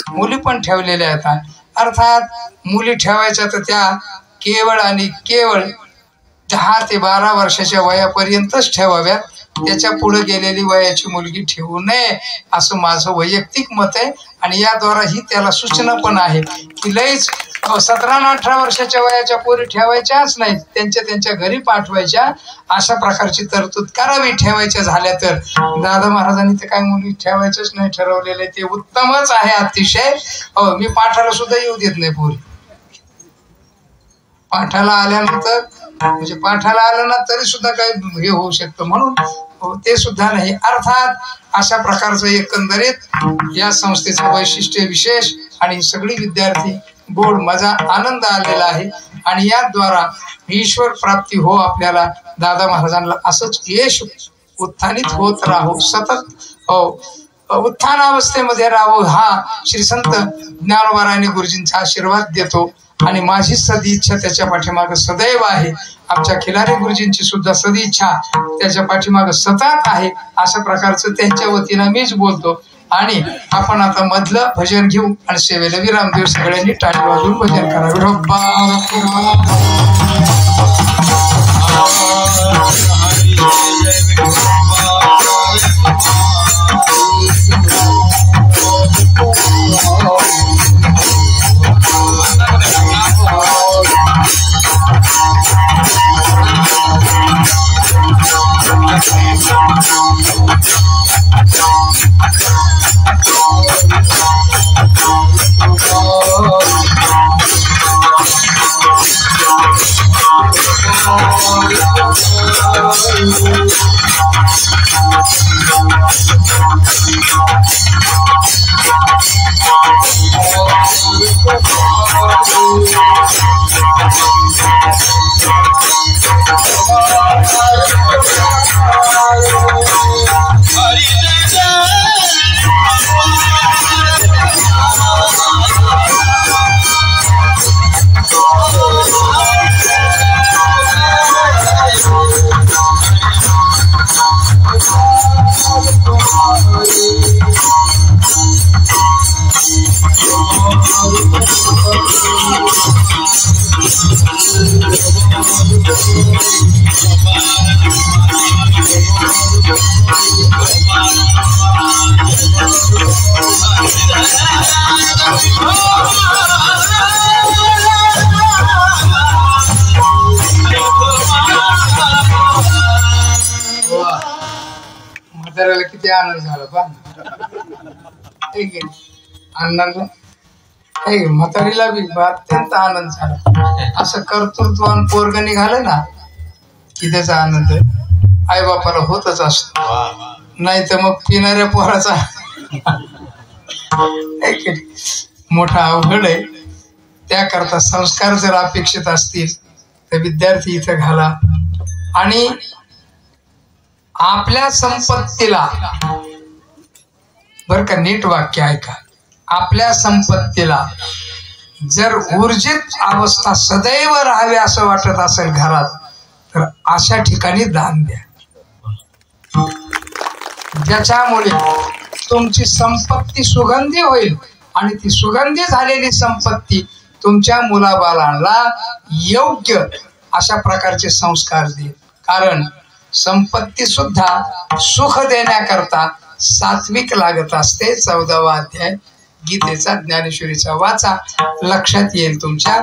[SPEAKER 1] मुली पण ठेवलेल्या आहेत. अर्थात मुली ठेवायच्या तर त्या केवळ आणि केवळ 10 ते 12 वर्षाच्या वयापर्यंतच ठेवाव्यात. त्याच्या पुढे गेलेली वयाची मुलगी ठेवू नये असं माझं वैयक्तिक मत आहे. आणि याद्वारा ही त्याला सूचना पण आहे की लईच 17-18 वर्षाच्या वयाच्या पोरी ठेवायच्याच नाहीत, त्यांच्या घरी पाठवायच्या. अशा प्रकारची तरतूद करावी. ठेवायच्या झाल्या तर दादा महाराजांनी ते काय मुली ठेवायचंच नाही ठरवलेलं, ते उत्तमच आहे अतिशय. मी पाठाला सुद्धा येऊ देत नाही पोरी. पाठाला आल्यानंतर म्हणजे पाठाला आलं ना तरी सुद्धा काही हे होऊ शकतं, म्हणून ते सुद्धा नाही. अर्थात अशा प्रकारचं एकंदरीत या संस्थेचं वैशिष्ट्य विशेष आणि सगळी विद्यार्थी गोड मजा आनंद आलेला आहे. आणि याद्वारा ईश्वर प्राप्ती हो आपल्याला. दादा महाराजांना असंच यश उत्थानित होत राहू, सतत उत्थानावस्थेमध्ये राहू हा श्री संत ज्ञानोबा राणे गुरुजींचा आशीर्वाद देतो. आणि माझी सदिच्छा त्याच्या पाठीमागे सदैव आहे. आमच्या खिलारे गुरुजींची सुद्धा सदिच्छा त्याच्या पाठीमागे सतत आहे. अशा प्रकारचं त्यांच्या वतीनं मीच बोलतो. आणि आपण आता मधलं भजन घेऊ आणि सेवेला विराम देऊ. सगळ्यांनी टाळी वाजवून भजन करावे. म्हाताऱ्याला किती आनंद झाला पा अण्णांना, म्हातारीला बी अत्यंत आनंद झाला. असं कर्तृत्वान पोरग निघालं ना की त्याचा आनंद आई बापाला होतच असतो. नाही तर मग पिणाऱ्या पोराचा मोठा अवघड आहे. त्याकरता संस्कार जर अपेक्षित असतील तर विद्यार्थी इथं घाला. आणि आपल्या संपत्तीला, बर का, नीट वाक्य ऐका, आपल्या संपत्तीला जर ऊर्जित अवस्था सदैव राहावी असं वाटत असेल घरात तर अशा ठिकाणी दान द्या, ज्याच्यामुळे तुमची संपत्ती सुगंधी होईल. आणि ती सुगंधी झालेली संपत्ती तुमच्या मुलाबाळांना योग्य अशा प्रकारचे संस्कार देईल. कारण संपत्ती सुद्धा सुख देण्याकरता सात्विक लागत असते. 14वा अध्याय गीतेचा, ज्ञानेश्वरीचा वाचा, लक्षात येईल तुमच्या.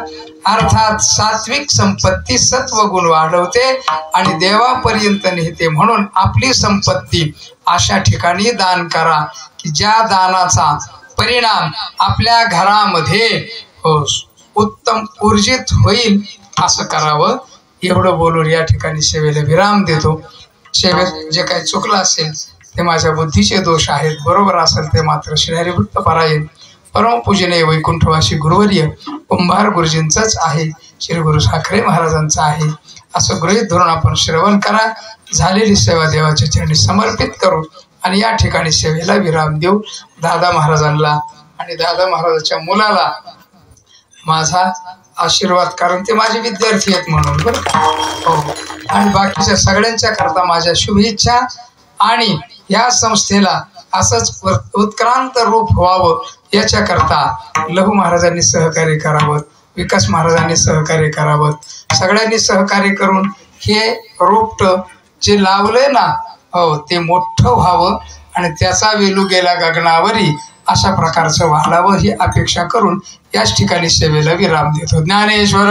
[SPEAKER 1] अर्थात सात्विक संपत्ती सत्वगुण वाढवते आणि देवापर्यंत नेते. म्हणून आपली संपत्ती अशा ठिकाणी दान करा की ज्या दानाचा परिणाम आपल्या घरामध्ये उत्तम ऊर्जित होईल. असं करावं. एवढं बोलून या ठिकाणी सेवेला विराम देतो. सेवेत जे काही चुकलं असेल ते माझ्या बुद्धीचे दोष आहेत, बरोबर असेल ते मात्र श्री हरिभक्त परायण परमपूजनीय वैकुंठवासी गुरुवर्य कुंभार गुरुजींचंच आहे, श्री गुरु साखरे महाराजांचं आहे असं गृहीत धरून आपण श्रवण करा. झालेली सेवा देवाच्या चरणी समर्पित करू आणि या ठिकाणी सेवेला विराम देऊ. दादा महाराजांना आणि दादा महाराजांच्या मुलाला माझा आशीर्वाद, कारण ते माझे विद्यार्थी आहेत म्हणून, बरं का. हो. आणि बाकीच्या सगळ्यांच्या करता माझ्या शुभेच्छा. आणि या संस्थेला असंच उत्क्रांत रूप व्हावं याच्याकरता लहू महाराजांनी सहकार्य करावं, विकास महाराजांनी सहकार्य करावं, सगळ्यांनी सहकार्य करून हे रोपट जे लावलंय ना हो ते मोठं व्हावं आणि त्याचा वेलू गेला गगनावरी अशा प्रकारचं वाढावं ही अपेक्षा करून याच ठिकाणी सेवेला विराम देतो. ज्ञानेश्वर